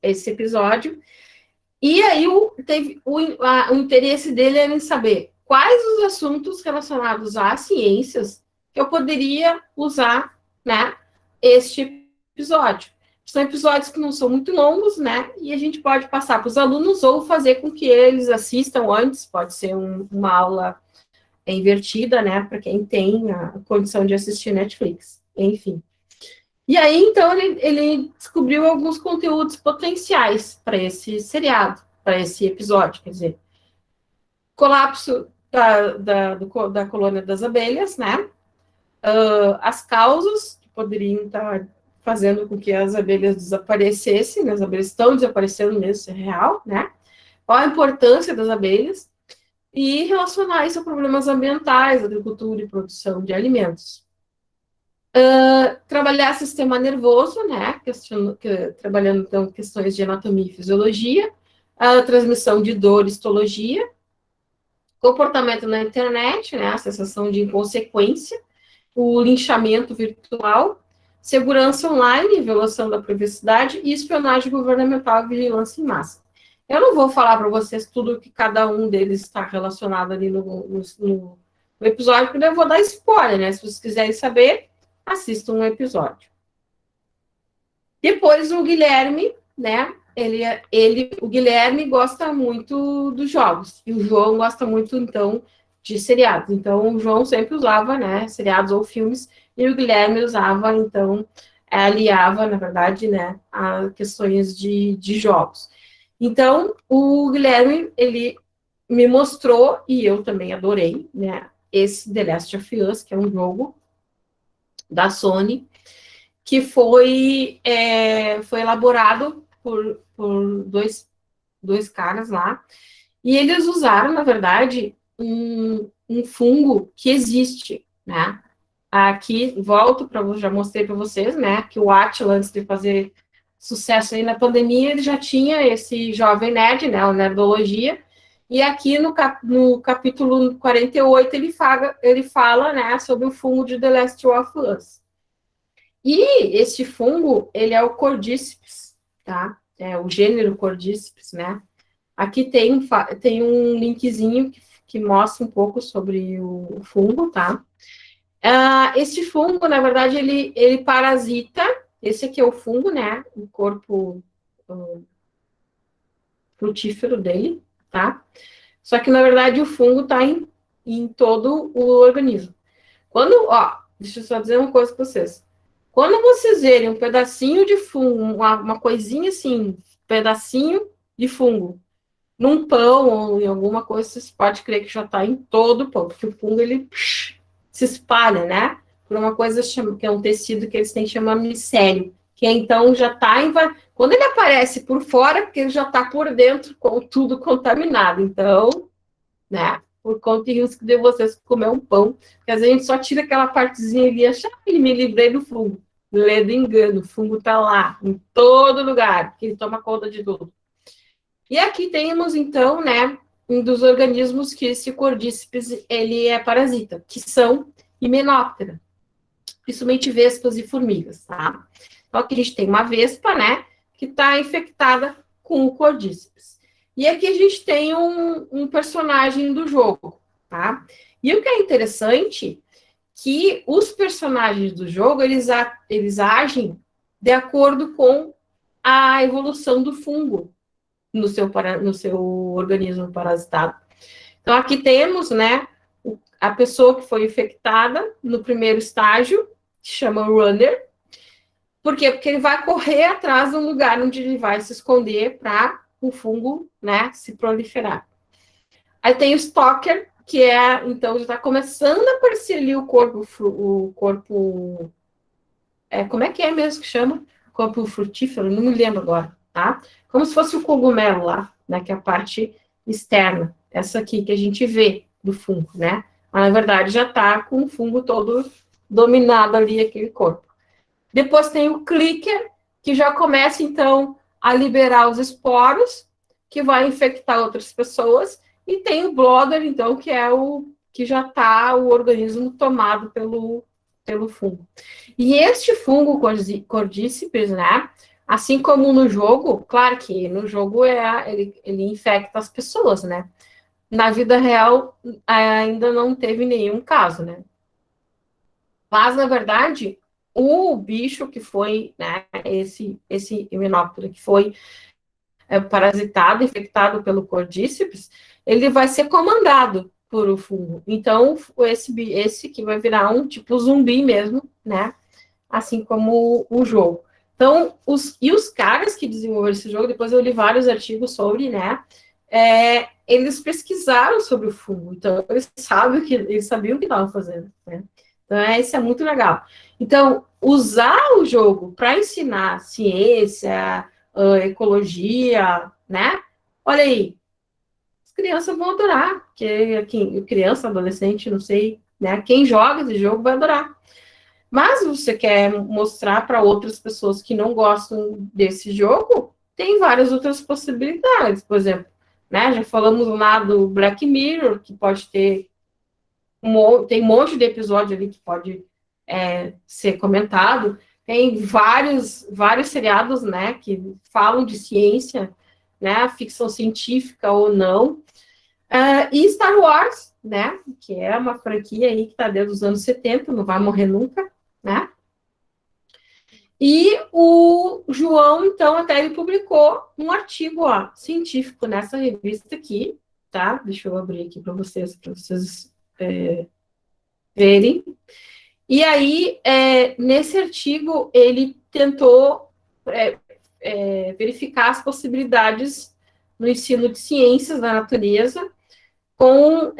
esse episódio, e aí teve o interesse dele era em saber quais os assuntos relacionados às ciências que eu poderia usar, né, este episódio. São episódios que não são muito longos, né? E a gente pode passar para os alunos ou fazer com que eles assistam antes, pode ser uma aula invertida, né? Para quem tem a condição de assistir Netflix, enfim. E aí, então, ele descobriu alguns conteúdos potenciais para esse seriado, para esse episódio, quer dizer, colapso da colônia das abelhas, né? As causas que poderiam estar fazendo com que as abelhas desaparecessem, né? As abelhas estão desaparecendo mesmo, isso é real, né? Qual a importância das abelhas e relacionar isso a problemas ambientais, agricultura e produção de alimentos. Trabalhar sistema nervoso, né? Trabalhando, então, questões de anatomia e fisiologia, a transmissão de dor, histologia, comportamento na internet, né? A sensação de inconsequência, o linchamento virtual, segurança online, violação da privacidade e espionagem governamental e vigilância em massa. Eu não vou falar para vocês tudo que cada um deles está relacionado ali no episódio, porque eu vou dar spoiler, né? Se vocês quiserem saber, assistam um episódio. Depois o Guilherme, né? O Guilherme gosta muito dos jogos, e o João gosta muito, então, de seriados. Então, o João sempre usava, né, seriados ou filmes, e o Guilherme usava, então, aliava, na verdade, né, a questões de jogos. Então, o Guilherme, ele me mostrou, e eu também adorei, né, esse The Last of Us, que é um jogo da Sony, que foi elaborado por dois caras lá, e eles usaram, na verdade, um fungo que existe, né? Aqui, volto para já mostrei para vocês, né? Que o Átila, antes de fazer sucesso aí na pandemia, ele já tinha esse jovem nerd, né? O Nerdologia. E aqui no capítulo 48 ele fala, né? Sobre o fungo de The Last of Us. E este fungo, ele é o Cordyceps, tá? É o gênero Cordyceps, né? Aqui tem um linkzinho que mostra um pouco sobre o fungo, tá? Esse fungo, na verdade, ele parasita, esse aqui é o fungo, né, o corpo frutífero dele, tá? Só que, na verdade, o fungo tá em todo o organismo. Deixa eu só dizer uma coisa para vocês. Quando vocês verem um pedacinho de fungo, uma coisinha assim, um pedacinho de fungo, num pão ou em alguma coisa, vocês podem crer que já está em todo o pão, porque o fungo, ele se espalha, né? Por uma coisa que é um tecido que eles têm que chamar micélio, que então já está quando ele aparece por fora, porque ele já está por dentro com tudo contaminado. Então, né? Por conta e risco de vocês comer um pão, porque às vezes a gente só tira aquela partezinha ali e acha, me livrei do fungo. Lê do engano, o fungo está lá, em todo lugar, que ele toma conta de tudo. E aqui temos, então, né, um dos organismos que esse Cordíceps, ele é parasita, que são Hymenoptera, principalmente vespas e formigas, tá? Então, aqui a gente tem uma vespa, né, que está infectada com o Cordíceps. E aqui a gente tem um personagem do jogo, tá? E o que é interessante, que os personagens do jogo, eles agem de acordo com a evolução do fungo no seu organismo parasitado. Então, aqui temos, né, a pessoa que foi infectada no primeiro estágio, que chama runner. Por quê? Porque ele vai correr atrás de um lugar onde ele vai se esconder para o fungo, né, se proliferar. Aí tem o stalker, que então, já está começando a aparecer ali o corpo, como é que é mesmo que chama? Corpo frutífero, não me lembro agora, tá? Como se fosse o cogumelo lá, né, que é a parte externa, essa aqui que a gente vê do fungo, né? Mas, na verdade, já está com o fungo todo dominado ali, aquele corpo. Depois tem o clicker, que já começa, então, a liberar os esporos, que vai infectar outras pessoas, e tem o blotter, então, que é que já está o organismo tomado pelo fungo. E este fungo Cordíceps, né, assim como no jogo, claro que no jogo ele infecta as pessoas, né? Na vida real, ainda não teve nenhum caso, né? Mas, na verdade, o bicho que foi, né, esse Hymenoptera que foi parasitado, infectado pelo Cordíceps, ele vai ser comandado por o fungo. Então, esse que vai virar um tipo zumbi mesmo, né? Assim como o jogo. Então, os caras que desenvolveram esse jogo, depois eu li vários artigos sobre, né? Eles pesquisaram sobre o fungo, então eles sabiam o que estavam fazendo, né? Então, isso é muito legal. Então, usar o jogo para ensinar ciência, ecologia, né? Olha aí, as crianças vão adorar, porque criança, adolescente, não sei, né? Quem joga esse jogo vai adorar. Mas você quer mostrar para outras pessoas que não gostam desse jogo, tem várias outras possibilidades. Por exemplo, né, já falamos lá do Black Mirror, que pode ter tem um monte de episódio ali que pode ser comentado. Tem vários seriados, né, que falam de ciência, né, ficção científica ou não. E Star Wars, né, que é uma franquia aí que está desde os anos 70, não vai morrer nunca, né? E o João, então, até ele publicou um artigo científico nessa revista aqui, tá? Deixa eu abrir aqui para vocês verem. E aí, nesse artigo, ele tentou verificar as possibilidades no ensino de ciências da natureza com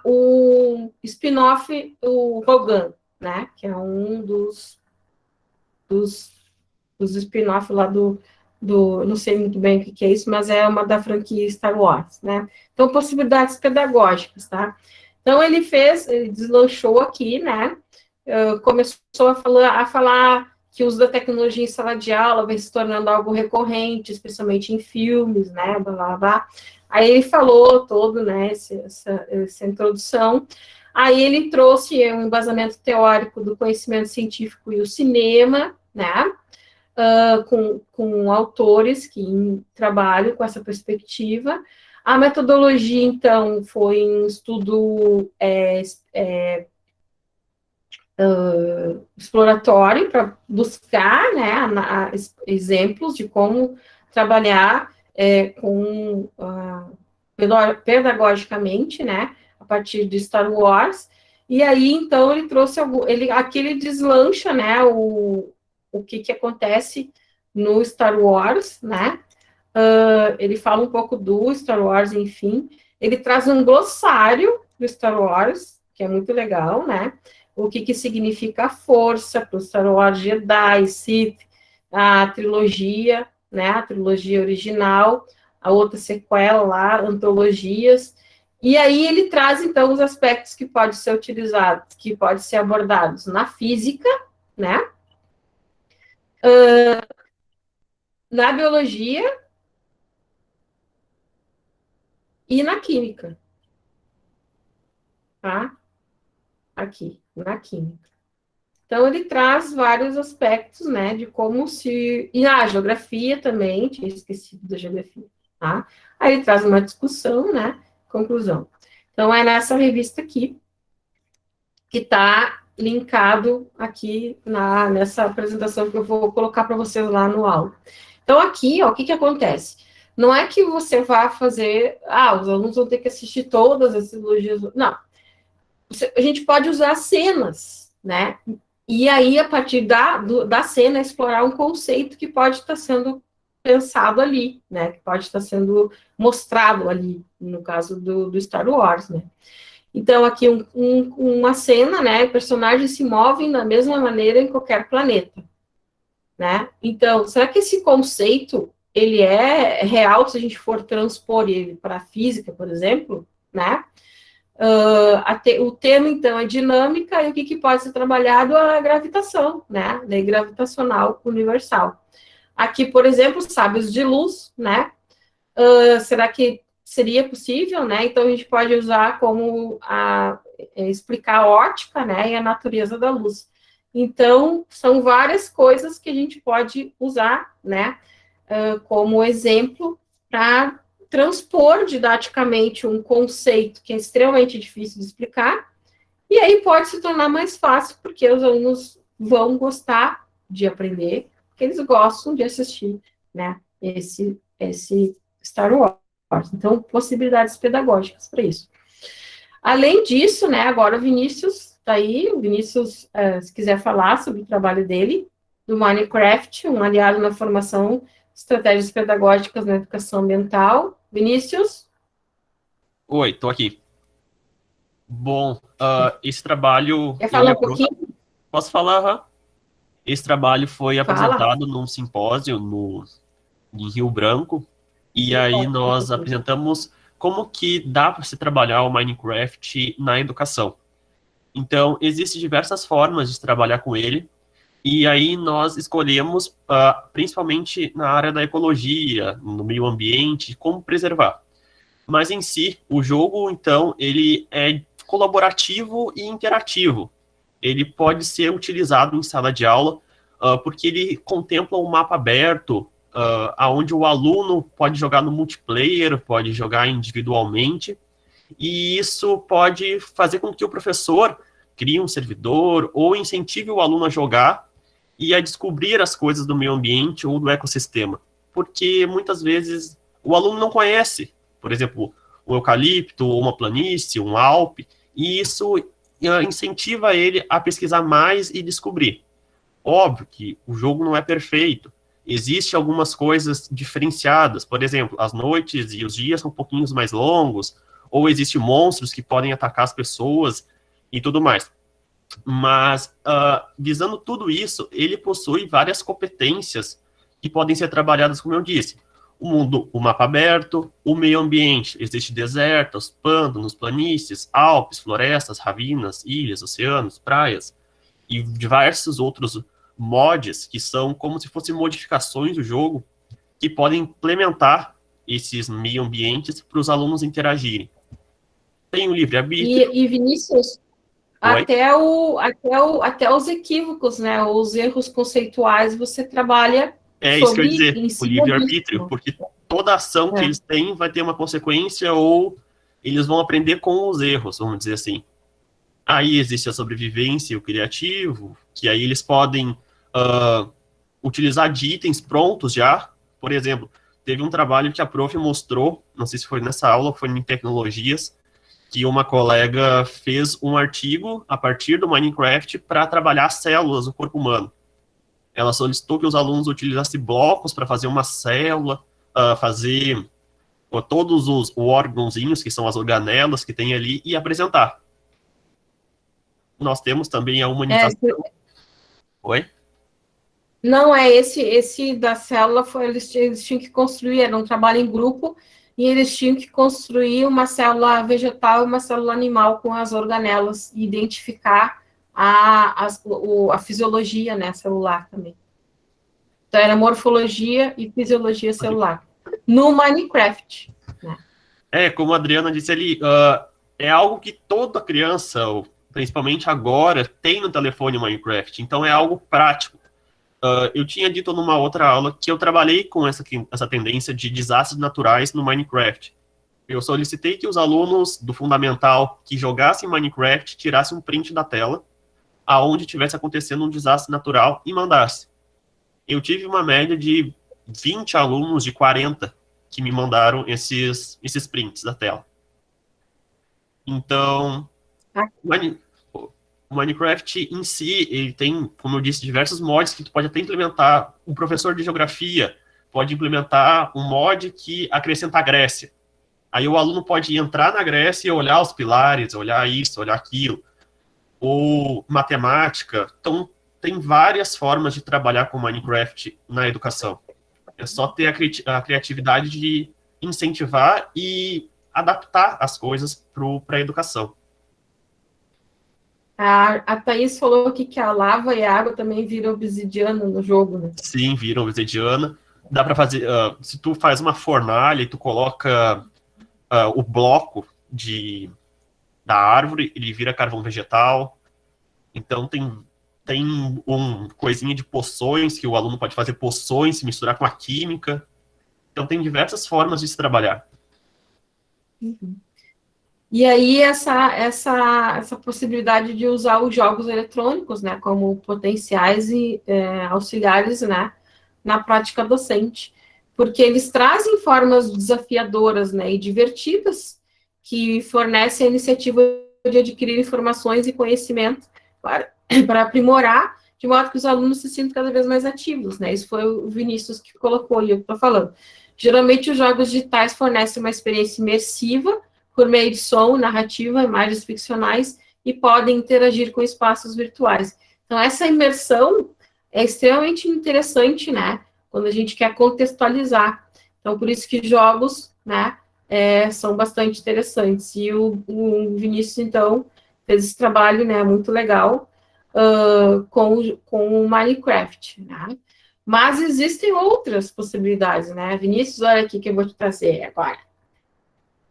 o spin-off, o Rogan, né? Que é um dos spin-off lá não sei muito bem o que é isso, mas é uma da franquia Star Wars, né? Então, possibilidades pedagógicas, tá? Então, ele deslanchou aqui, né? Começou a falar que o uso da tecnologia em sala de aula vem se tornando algo recorrente, especialmente em filmes, né? Blá, blá, blá. Aí ele falou todo, né? Essa introdução. Aí ele trouxe um embasamento teórico do conhecimento científico e o cinema, né? Com autores que trabalham com essa perspectiva. A metodologia, então, foi um estudo exploratório para buscar, né, exemplos de como trabalhar pedagogicamente, né, a partir de Star Wars. E aí, então, ele trouxe aqui ele deslancha, né, o que acontece no Star Wars, né? Ele fala um pouco do Star Wars, enfim. Ele traz um glossário do Star Wars, que é muito legal, né? O que significa a força para o Star Wars Jedi, Sith, a trilogia, né? A trilogia original, a outra sequela lá, antologias. E aí ele traz, então, os aspectos que podem ser utilizados, que podem ser abordados na física, né? Na biologia e na química, tá? Aqui, na química. Então, ele traz vários aspectos, né, de como se... E a geografia também, tinha esquecido da geografia, tá? Aí ele traz uma discussão, né, conclusão. Então, é nessa revista aqui, que está linkado aqui nessa apresentação que eu vou colocar para vocês lá no aula. Então, aqui, ó, o que acontece? Não é que você vá fazer... os alunos vão ter que assistir todas as trilogias... Não. A gente pode usar cenas, né? E aí, a partir da cena, explorar um conceito que pode estar sendo pensado ali, né? Que pode estar sendo mostrado ali, no caso do Star Wars, né? Então, aqui uma cena, né? Personagens se movem da mesma maneira em qualquer planeta, né? Então, será que esse conceito, ele é real se a gente for transpor ele para a física, por exemplo, né? O tema, então, é dinâmica, e o que pode ser trabalhado é a gravitação, né? Lei gravitacional universal. Aqui, por exemplo, sábios de luz, né? Será que seria possível, né? Então, a gente pode usar como explicar a ótica, né? E a natureza da luz. Então, são várias coisas que a gente pode usar, né? Como exemplo para transpor didaticamente um conceito que é extremamente difícil de explicar, e aí pode se tornar mais fácil, porque os alunos vão gostar de aprender, porque eles gostam de assistir, né, esse Star Wars. Então, possibilidades pedagógicas para isso. Além disso, né, agora o Vinícius está aí, o Vinícius, se quiser falar sobre o trabalho dele, do Minecraft, um aliado na formação estratégias pedagógicas na educação ambiental. Vinícius? Oi, tô aqui. Bom, esse trabalho... Quer falar um pouquinho? Posso falar? Esse trabalho foi Fala. apresentado num simpósio em Rio Branco, e aí nós apresentamos como que dá para se trabalhar o Minecraft na educação. Então, existem diversas formas de trabalhar com ele, e aí nós escolhemos, principalmente na área da ecologia, no meio ambiente, como preservar. Mas em si, o jogo, então, ele é colaborativo e interativo. Ele pode ser utilizado em sala de aula, porque ele contempla um mapa aberto, onde o aluno pode jogar no multiplayer, pode jogar individualmente, e isso pode fazer com que o professor crie um servidor ou incentive o aluno a jogar e a descobrir as coisas do meio ambiente ou do ecossistema. Porque muitas vezes o aluno não conhece, por exemplo, um eucalipto, uma planície, um alpe, e isso incentiva ele a pesquisar mais e descobrir. Óbvio que o jogo não é perfeito. Existem algumas coisas diferenciadas, por exemplo, as noites e os dias são um pouquinho mais longos, ou existem monstros que podem atacar as pessoas e tudo mais. Mas, visando tudo isso, ele possui várias competências que podem ser trabalhadas, como eu disse. O mapa aberto, o meio ambiente. Existem desertos, pântanos, planícies, Alpes, florestas, ravinas, ilhas, oceanos, praias e diversos outros mods que são como se fossem modificações do jogo que podem implementar esses meio ambientes para os alunos interagirem. Tem o livre-arbítrio. E Vinícius, até os equívocos, né? Os erros conceituais, você trabalha isso que eu ia dizer, em o cima livre-arbítrio, porque toda ação que eles têm vai ter uma consequência ou eles vão aprender com os erros, vamos dizer assim. Aí existe a sobrevivência e o criativo, que aí eles podem utilizar de itens prontos já. Por exemplo, teve um trabalho que a prof mostrou, não sei se foi nessa aula ou foi em tecnologias, que uma colega fez um artigo a partir do Minecraft para trabalhar células do corpo humano. Ela solicitou que os alunos utilizassem blocos para fazer uma célula, fazer todos os órgãozinhos, que são as organelas que tem ali, e apresentar. Nós temos também a humanização. Oi? Não, esse da célula, eles tinham que construir, era um trabalho em grupo, e eles tinham que construir uma célula vegetal e uma célula animal com as organelas, e identificar a fisiologia, né, celular também. Então, era morfologia e fisiologia celular. No Minecraft. Né? Como a Adriana disse ali, é algo que toda criança, principalmente agora, tem no telefone Minecraft. Então, é algo prático. Eu tinha dito numa outra aula que eu trabalhei com essa tendência de desastres naturais no Minecraft. Eu solicitei que os alunos do fundamental que jogassem Minecraft tirassem um print da tela aonde estivesse acontecendo um desastre natural e mandasse. Eu tive uma média de 20 alunos de 40 que me mandaram esses prints da tela. Então, o Minecraft em si, ele tem, como eu disse, diversos mods que tu pode até implementar. Um professor de geografia pode implementar um mod que acrescenta a Grécia. Aí o aluno pode entrar na Grécia e olhar os pilares, olhar isso, olhar aquilo. Ou matemática. Então, tem várias formas de trabalhar com Minecraft na educação. É só ter a criatividade de incentivar e adaptar as coisas para a educação. A Thaís falou aqui que a lava e a água também viram obsidiana no jogo, né? Sim, viram obsidiana. Dá para fazer... se tu faz uma fornalha e tu coloca o bloco da árvore, ele vira carvão vegetal. Então, tem coisinha de poções, que o aluno pode fazer poções, se misturar com a química. Então, tem diversas formas de se trabalhar. Uhum. E aí, essa possibilidade de usar os jogos eletrônicos, né, como potenciais e auxiliares, né, na prática docente, porque eles trazem formas desafiadoras, né, e divertidas, que fornecem a iniciativa de adquirir informações e conhecimento para aprimorar, de modo que os alunos se sintam cada vez mais ativos, né, isso foi o Vinícius que colocou, e eu estou falando. Geralmente, os jogos digitais fornecem uma experiência imersiva, por meio de som, narrativa, imagens ficcionais, e podem interagir com espaços virtuais. Então, essa imersão é extremamente interessante, né, quando a gente quer contextualizar. Então, por isso que jogos, né, são bastante interessantes. E o Vinícius, então, fez esse trabalho, né, muito legal, com o Minecraft, né. Mas existem outras possibilidades, né, Vinícius, olha aqui que eu vou te trazer agora.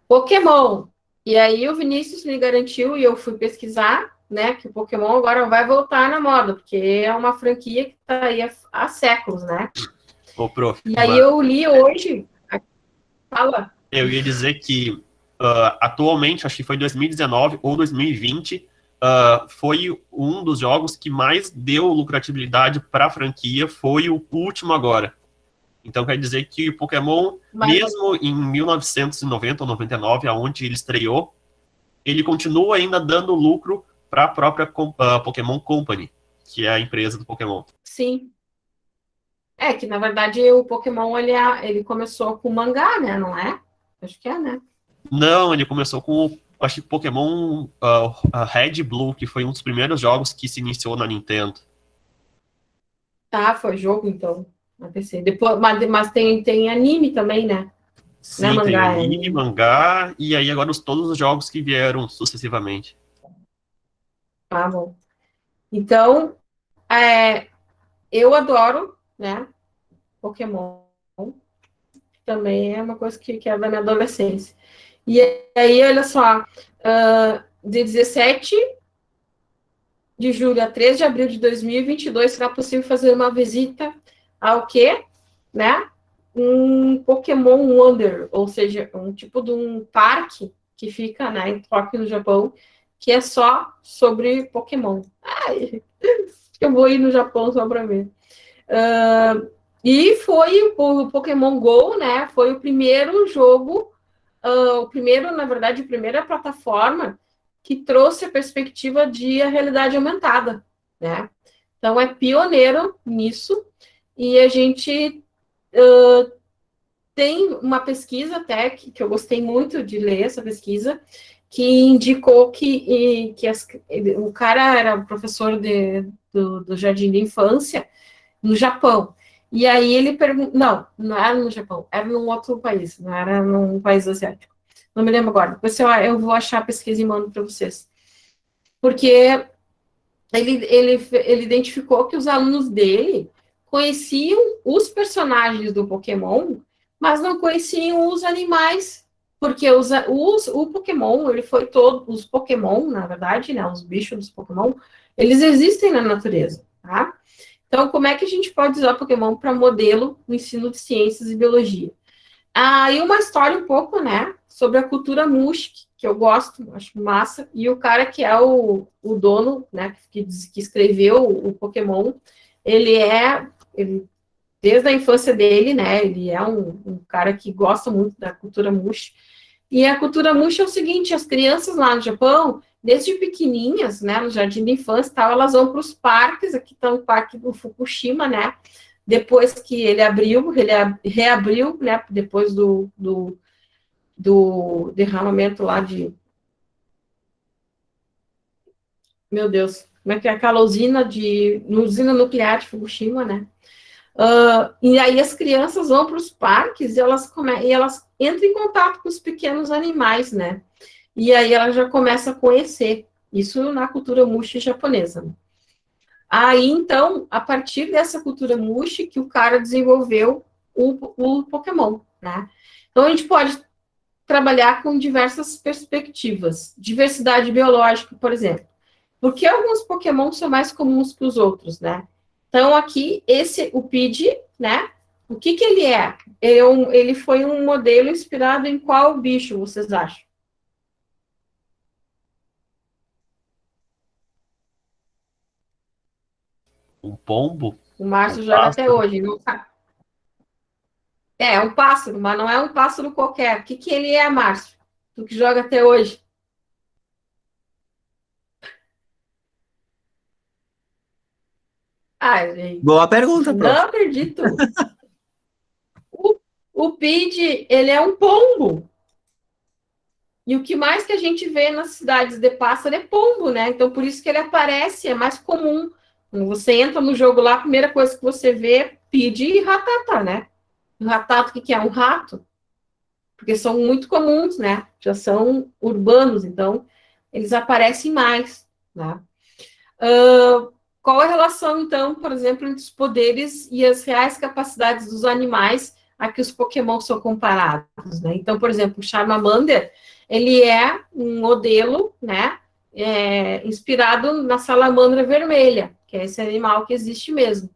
Pokémon. E aí o Vinícius me garantiu, e eu fui pesquisar, né, que o Pokémon agora vai voltar na moda, porque é uma franquia que está aí há séculos, né? Ô, prof, e aí eu li hoje... Fala. Eu ia dizer que atualmente, acho que foi 2019 ou 2020, foi um dos jogos que mais deu lucratividade para a franquia, foi o último agora. Então, quer dizer que o Pokémon, mesmo em 1990 ou 99, aonde ele estreou, ele continua ainda dando lucro para a própria Pokémon Company, que é a empresa do Pokémon. Sim. Que, na verdade, o Pokémon, ele começou com mangá, né? Não é? Acho que é, né? Não, ele começou com, acho que Pokémon Red Blue, que foi um dos primeiros jogos que se iniciou na Nintendo. Tá, foi jogo, então. Na PC. Depois, mas tem anime também, né? Sim, mangá, tem anime, mangá, e aí agora todos os jogos que vieram sucessivamente. Ah, bom. Então, eu adoro, né, Pokémon. Também é uma coisa que é da minha adolescência. E aí, olha só, de 17 de julho a 13 de abril de 2022, será possível fazer uma visita ao quê? Né? um Pokémon Wonder, ou seja, um tipo de um parque que fica, né, em Tóquio, no Japão, que é só sobre Pokémon. Ai, eu vou ir no Japão só para ver. E foi o Pokémon Go, né? Foi o primeiro jogo, na verdade, a primeira plataforma que trouxe a perspectiva de a realidade aumentada, né? Então, é pioneiro nisso, e a gente tem uma pesquisa até que eu gostei muito de ler essa pesquisa, que indicou que o cara era professor do jardim de infância no Japão. E aí ele perguntou, não era no Japão, era num outro país, não era num país asiático. Não me lembro agora. Depois eu vou achar a pesquisa e mando para vocês. Porque ele identificou que os alunos dele conheciam os personagens do Pokémon, mas não conheciam os animais, porque o Pokémon, ele foi todo, os Pokémon, na verdade, né, os bichos dos Pokémon, eles existem na natureza, tá? Então, como é que a gente pode usar Pokémon para modelo no ensino de ciências e biologia? E uma história um pouco, né, sobre a cultura Mushk, que eu gosto, acho massa, e o cara que é o dono, né, que escreveu o Pokémon, ele desde a infância dele, né, ele é um cara que gosta muito da cultura Mushk, e a cultura Mushk é o seguinte, as crianças lá no Japão, desde pequenininhas, né, no jardim de infância, tal, elas vão para os parques, aqui está o parque do Fukushima, né, depois que ele reabriu, né, depois do derramamento lá de... Meu Deus, como é que é aquela usina nuclear de Fukushima, né? E aí as crianças vão para os parques e elas entram em contato com os pequenos animais, né? E aí ela já começa a conhecer. Isso na cultura Mushi japonesa. Aí, então, a partir dessa cultura Mushi, que o cara desenvolveu o Pokémon, né? Então, a gente pode trabalhar com diversas perspectivas. Diversidade biológica, por exemplo. Por que alguns Pokémon são mais comuns que os outros, né? Então, aqui, o Pidgey, né? O que ele é? Ele foi um modelo inspirado em qual bicho, vocês acham? Um pombo? O Márcio Um joga até pássaro? hoje, não sabe. É um pássaro, mas não é um pássaro qualquer. O que ele é, Márcio? Tu que joga até hoje. Gente. Boa pergunta, Não prof. acredito. O Pidgey, ele é um pombo. E o que mais que a gente vê nas cidades de pássaro é pombo, né? Então, por isso que ele aparece, é mais comum. Quando você entra no jogo lá, a primeira coisa que você vê é Pidgey e Rattata, né? O Rattata, o que é? Um rato. Porque são muito comuns, né? Já são urbanos, então eles aparecem mais, né? Qual a relação, então, por exemplo, entre os poderes e as reais capacidades dos animais a que os Pokémon são comparados, né? Então, por exemplo, o Charmander, ele é um modelo, né, inspirado na salamandra vermelha, que é esse animal que existe mesmo.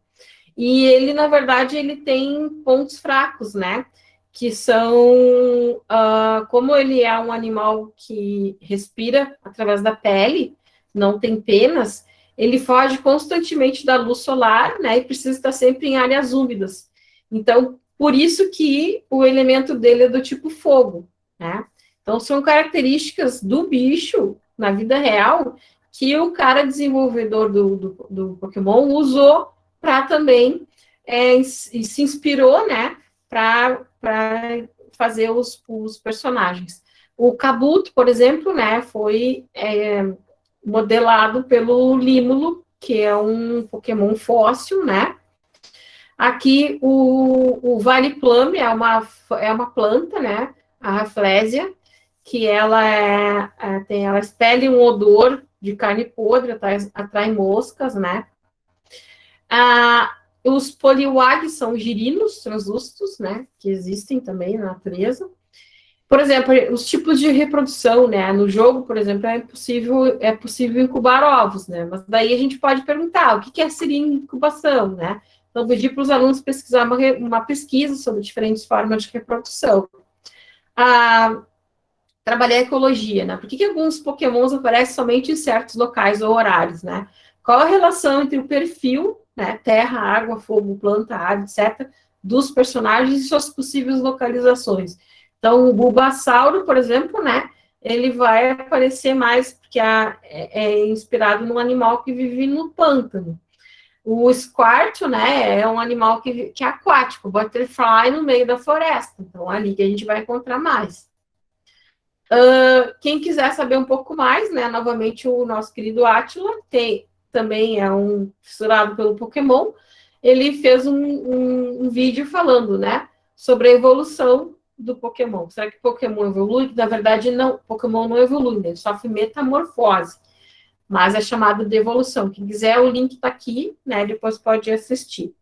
E ele, na verdade, ele tem pontos fracos, né, que são, como ele é um animal que respira através da pele, não tem penas, ele foge constantemente da luz solar, né, e precisa estar sempre em áreas úmidas. Então, por isso que o elemento dele é do tipo fogo, né? Então, são características do bicho, na vida real, que o cara desenvolvedor do Pokémon usou para também, se inspirou, né, para fazer os personagens. O Kabuto, por exemplo, né, foi modelado pelo Límulo, que é um Pokémon fóssil, né? Aqui o Valiplum é uma planta, né? A Rafflesia, que ela ela expele um odor de carne podre, atrai moscas, né? Os Poliwag são girinos translúcidos, né? Que existem também na natureza. Por exemplo, os tipos de reprodução, né? No jogo, por exemplo, é possível incubar ovos, né? Mas daí a gente pode perguntar, o que seria incubação, né? Então, pedi para os alunos pesquisar uma pesquisa sobre diferentes formas de reprodução. Trabalhar a ecologia, né? Por que alguns pokémons aparecem somente em certos locais ou horários, né? Qual a relação entre o perfil, né, terra, água, fogo, planta, ar, etc., dos personagens e suas possíveis localizações? Então, o Bulbasauro, por exemplo, né, ele vai aparecer mais porque é inspirado num animal que vive no pântano. O Squirtle, né, é um animal que é aquático, o Butterfly no meio da floresta. Então, ali que a gente vai encontrar mais. Quem quiser saber um pouco mais, né, novamente o nosso querido Átila, também é um fissurado pelo Pokémon, ele fez um vídeo falando, né, sobre a evolução do Pokémon. Será que Pokémon evolui? Na verdade, não, Pokémon não evolui, né, ele sofre metamorfose, mas é chamado de evolução. Quem quiser, o link está aqui, né, depois pode assistir.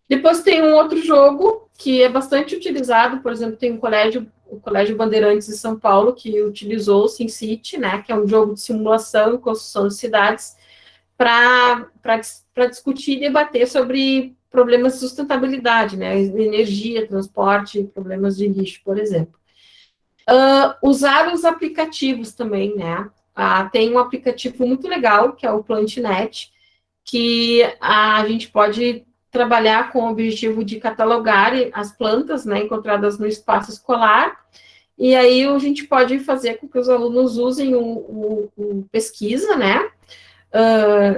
Depois tem um outro jogo que é bastante utilizado, por exemplo, tem o Colégio Bandeirantes de São Paulo, que utilizou o SimCity, né, que é um jogo de simulação e construção de cidades, para discutir e debater sobre problemas de sustentabilidade, né, energia, transporte, problemas de lixo, por exemplo. Usar os aplicativos também, né, tem um aplicativo muito legal, que é o PlantNet, que a gente pode trabalhar com o objetivo de catalogar as plantas, né, encontradas no espaço escolar, e aí a gente pode fazer com que os alunos usem o pesquisa, né,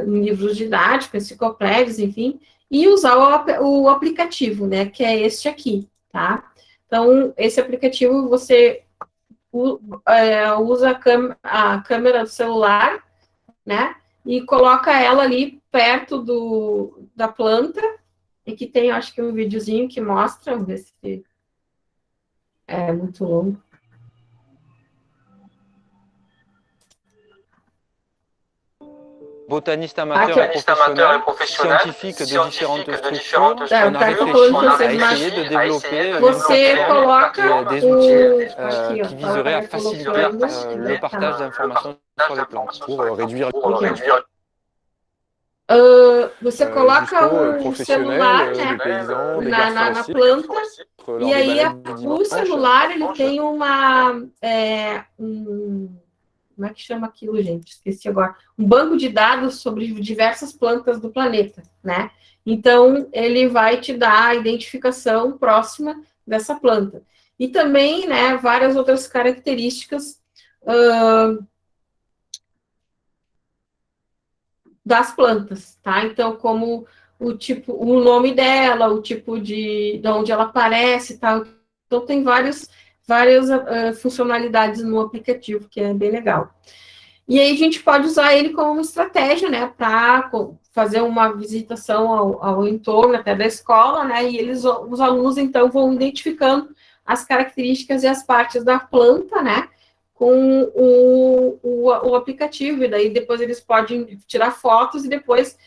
em livros didáticos, enciclopédias, enfim, e usar o aplicativo, né, que é este aqui, tá? Então, esse aplicativo você usa a câmera do celular, né, e coloca ela ali perto da planta, e que tem, acho que um videozinho que mostra, vamos ver se é muito longo. Botaniste amateur et professionnel, scientifique de différentes structures, on a réfléchi à essayer de développer Você coloca des outils qui viseraient à faciliter le partage d'informations sur les plantes pour réduire você coloca o celular, né, na planta, e aí o celular, ele tem como é que chama aquilo, gente? Esqueci agora. Um banco de dados sobre diversas plantas do planeta, né? Então, ele vai te dar a identificação próxima dessa planta. E também, né, várias outras características das plantas, tá? Então, como o nome dela, o tipo de onde ela aparece e tal. Então, tem várias funcionalidades no aplicativo, que é bem legal. E aí a gente pode usar ele como uma estratégia, né, para fazer uma visitação ao entorno até da escola, né, e os alunos, então, vão identificando as características e as partes da planta, né, com o aplicativo, e daí depois eles podem tirar fotos e depois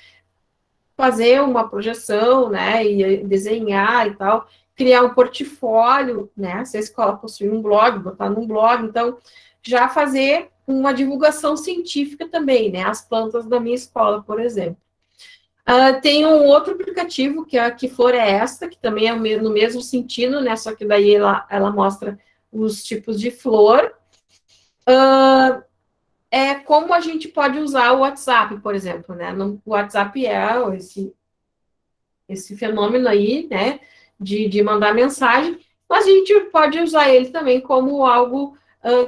fazer uma projeção, né, e desenhar e tal, criar um portfólio, né, se a escola possui um blog, botar num blog, então, já fazer uma divulgação científica também, né, as plantas da minha escola, por exemplo. Tem um outro aplicativo, que é a Que Flor é Esta, que também é no mesmo sentido, né, só que daí ela mostra os tipos de flor. É como a gente pode usar o WhatsApp, por exemplo, né, o WhatsApp é esse fenômeno aí, né, de mandar mensagem, mas a gente pode usar ele também como algo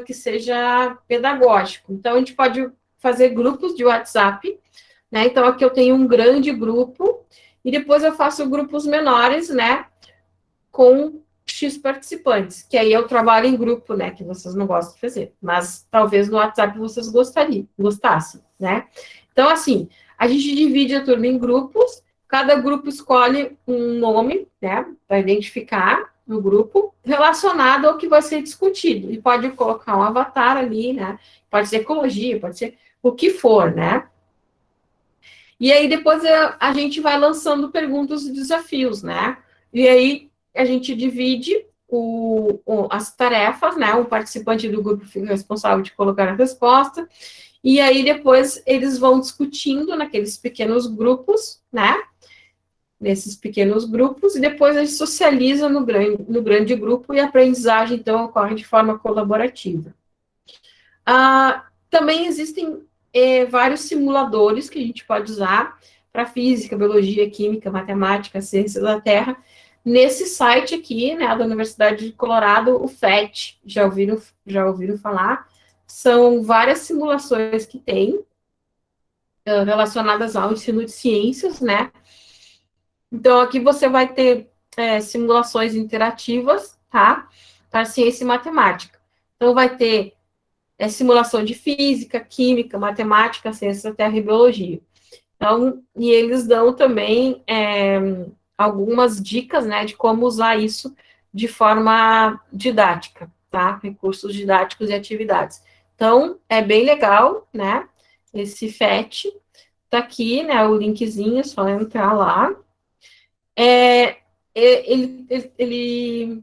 que seja pedagógico. Então, a gente pode fazer grupos de WhatsApp, né? Então, aqui eu tenho um grande grupo, e depois eu faço grupos menores, né, com X participantes, que aí eu trabalho em grupo, né, que vocês não gostam de fazer, mas talvez no WhatsApp vocês gostassem, né? Então, assim, a gente divide a turma em grupos, cada grupo escolhe um nome, né, para identificar no grupo, relacionado ao que vai ser discutido. E pode colocar um avatar ali, né, pode ser ecologia, pode ser o que for, né. E aí, depois a gente vai lançando perguntas e desafios, né, e aí a gente divide as tarefas, né, o participante do grupo fica responsável de colocar a resposta, e aí depois eles vão discutindo naqueles pequenos grupos, né, nesses pequenos grupos, e depois eles socializam no grande grupo, e a aprendizagem, então, ocorre de forma colaborativa. Também existem vários simuladores que a gente pode usar para física, biologia, química, matemática, ciências da Terra. Nesse site aqui, né, da Universidade de Colorado, o PhET, já ouviram falar? São várias simulações que tem relacionadas ao ensino de ciências, né? Então, aqui você vai ter simulações interativas, tá? Para ciência e matemática. Então, vai ter simulação de física, química, matemática, ciência da Terra e biologia. Então, e eles dão também algumas dicas, né, de como usar isso de forma didática, tá? Recursos didáticos e atividades. Então, é bem legal, né? Esse PhET tá aqui, né? O linkzinho, é só entrar lá. Ele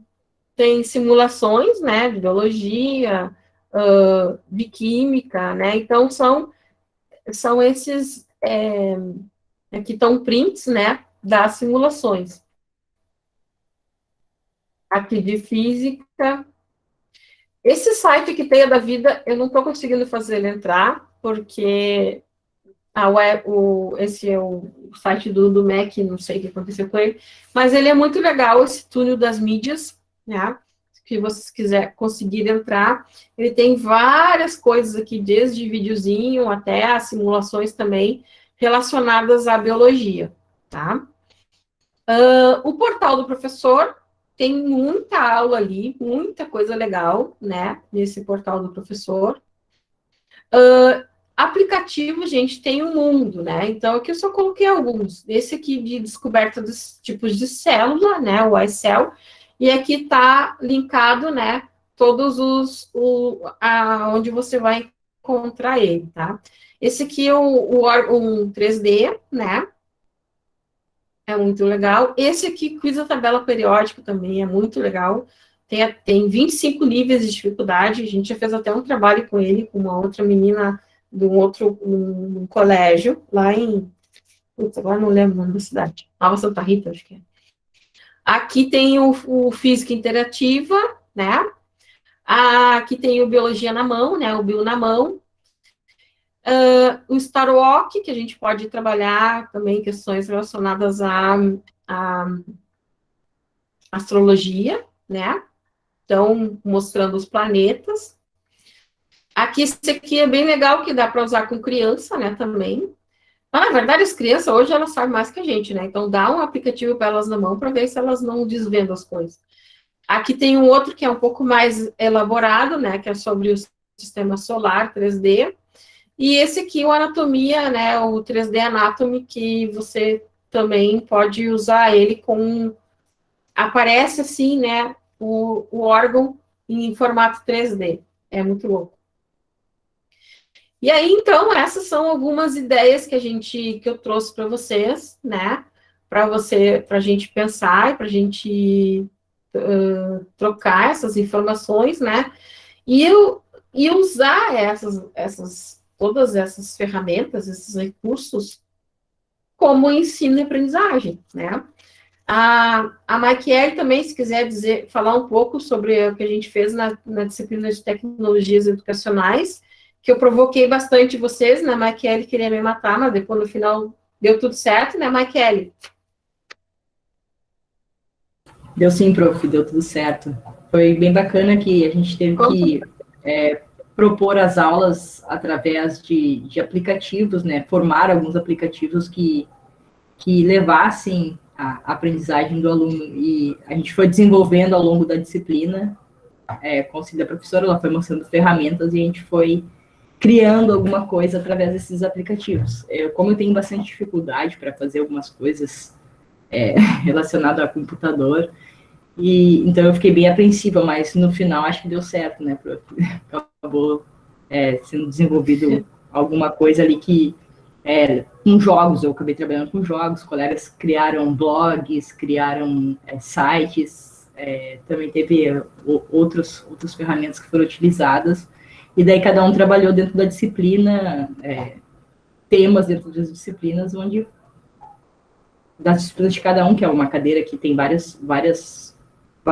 tem simulações, né? De biologia, de química, né? Então, são esses aqui estão prints, né? Das simulações. Aqui de física. Esse site que tem a da vida, eu não estou conseguindo fazer ele entrar, porque esse é o site do MEC, não sei o que aconteceu com ele, mas ele é muito legal, esse túnel das mídias, né? Se vocês quiserem conseguir entrar, ele tem várias coisas aqui, desde videozinho até as simulações também, relacionadas à biologia, tá? O portal do professor tem muita aula ali, muita coisa legal, né, nesse portal do professor. Aplicativo, gente, tem um mundo, né, então aqui eu só coloquei alguns. Esse aqui de descoberta dos tipos de célula, né, o iCell, e aqui tá linkado, né, todos onde você vai encontrar ele, tá? Esse aqui é um 3D, né, é muito legal. Esse aqui, quiz da tabela periódica, também é muito legal. Tem 25 níveis de dificuldade. A gente já fez até um trabalho com ele, com uma outra menina de um colégio, lá em... Putz, agora não lembro o nome da cidade. Nova Santa Rita, acho que é. Aqui tem o Física Interativa, né? Aqui tem o Biologia na Mão, né? O Bio na Mão. O Star Walk, que a gente pode trabalhar também questões relacionadas à astrologia, né? Então, mostrando os planetas. Esse aqui é bem legal, que dá para usar com criança, né, também. Mas, na verdade, as crianças hoje, elas sabem mais que a gente, né? Então, dá um aplicativo para elas na mão para ver se elas não desvendam as coisas. Aqui tem um outro que é um pouco mais elaborado, né, que é sobre o sistema solar 3D. E esse aqui, o Anatomia, né, o 3D Anatomy, que você também pode usar ele com... Aparece assim, né, o órgão em formato 3D. É muito louco. E aí, então, essas são algumas ideias que eu trouxe para vocês, né, para a gente pensar, para a gente trocar essas informações, né, e usar todas essas ferramentas, esses recursos, como ensino e aprendizagem, né? A Maquiele também, se quiser falar um pouco sobre o que a gente fez na disciplina de tecnologias educacionais, que eu provoquei bastante vocês, né? A Maquiele queria me matar, mas depois, no final, deu tudo certo, né, Maquiele? Deu sim, prof, deu tudo certo. Foi bem bacana que a gente teve que propor as aulas através de aplicativos, né? Formar alguns aplicativos que levassem a aprendizagem do aluno. E a gente foi desenvolvendo ao longo da disciplina, com o auxílio da professora, ela foi mostrando ferramentas e a gente foi criando alguma coisa através desses aplicativos. Como eu tenho bastante dificuldade para fazer algumas coisas relacionadas ao computador, então eu fiquei bem apreensiva, mas no final acho que deu certo, né, prof? Acabou sendo desenvolvido alguma coisa ali que, com jogos, eu acabei trabalhando com jogos, colegas criaram blogs, criaram sites, também teve outras ferramentas que foram utilizadas, e daí cada um trabalhou dentro da disciplina, temas dentro das disciplinas, onde das disciplinas de cada um, que é uma cadeira que tem várias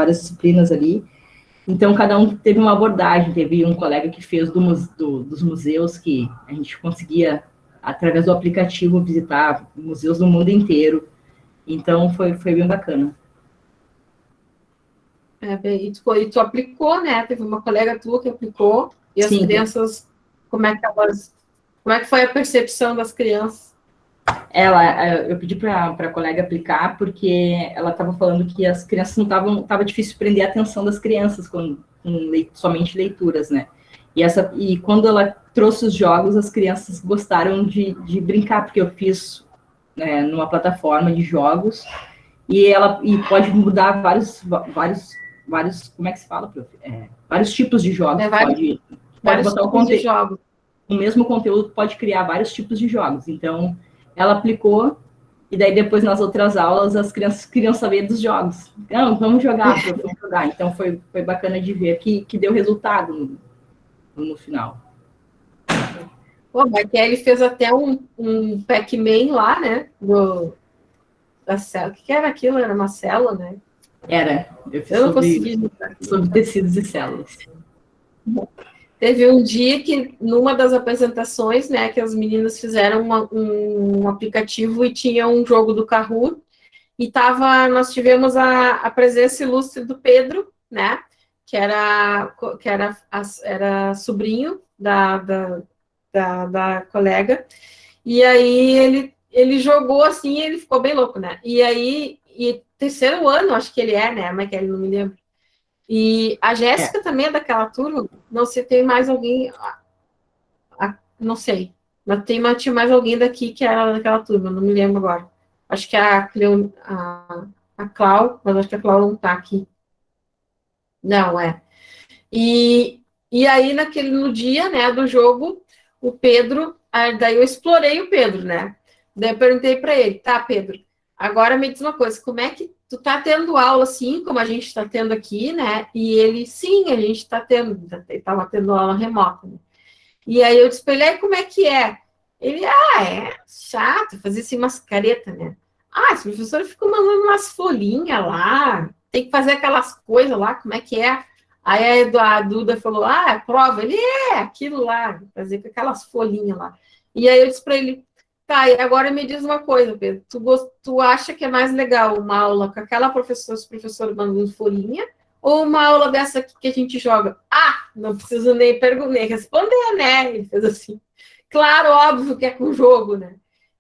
disciplinas ali. Então, cada um teve uma abordagem. Teve um colega que fez dos museus, que a gente conseguia, através do aplicativo, visitar museus do mundo inteiro. Então, foi bem bacana. E tu aplicou, né? Teve uma colega tua que aplicou, e as crianças, como é que foi a percepção das crianças? Eu pedi para a colega aplicar, porque ela estava falando que as crianças estava difícil prender a atenção das crianças com somente leituras, né? E quando ela trouxe os jogos, as crianças gostaram de brincar, porque eu fiz numa plataforma de jogos, e pode mudar vários, como é que se fala, prof? Vários tipos de jogos. Pode botar o conteúdo de jogos. O mesmo conteúdo pode criar vários tipos de jogos. Então, ela aplicou, e daí depois nas outras aulas as crianças queriam saber dos jogos. Não, vamos jogar. Então, foi bacana de ver que deu resultado no final. Pô, a Kelly fez até um Pac-Man lá, né? Da célula. O que era aquilo? Era uma célula, né? Era. Eu não consegui. Sobre tecidos e células. Teve um dia que, numa das apresentações, né, que as meninas fizeram um aplicativo e tinha um jogo do Kahoot, e nós tivemos a presença ilustre do Pedro, né, que era sobrinho da colega, e aí ele jogou assim, e ele ficou bem louco, né, e aí, terceiro ano, acho que ele né, mas que ele não me lembro. E a Jéssica também é daquela turma, não sei, tem mais alguém, não sei, mas tinha mais alguém daqui que era daquela turma, não me lembro agora. Acho que é a Clau, mas acho que a Clau não tá aqui. Não, E aí, no dia, né, do jogo, o Pedro, daí eu explorei o Pedro, né? Daí eu perguntei para ele, tá, Pedro, agora me diz uma coisa, como é que tu tá tendo aula assim, como a gente está tendo aqui, né? E ele, sim, a gente está tendo, estava tendo aula remota, né? E aí eu disse para ele, como é que é? Ele, é chato, fazia assim umas caretas, né? Esse professor ficou mandando umas folhinhas lá, tem que fazer aquelas coisas lá, como é que é? Aí a Duda falou, prova. Ele, aquilo lá, fazer com aquelas folhinhas lá. E aí eu disse para ele, tá, e agora me diz uma coisa, Pedro, tu acha que é mais legal uma aula com aquela professora mandando folhinha, ou uma aula dessa aqui que a gente joga? Não preciso nem responder, né? Ele fez assim. Claro, óbvio que é com jogo, né?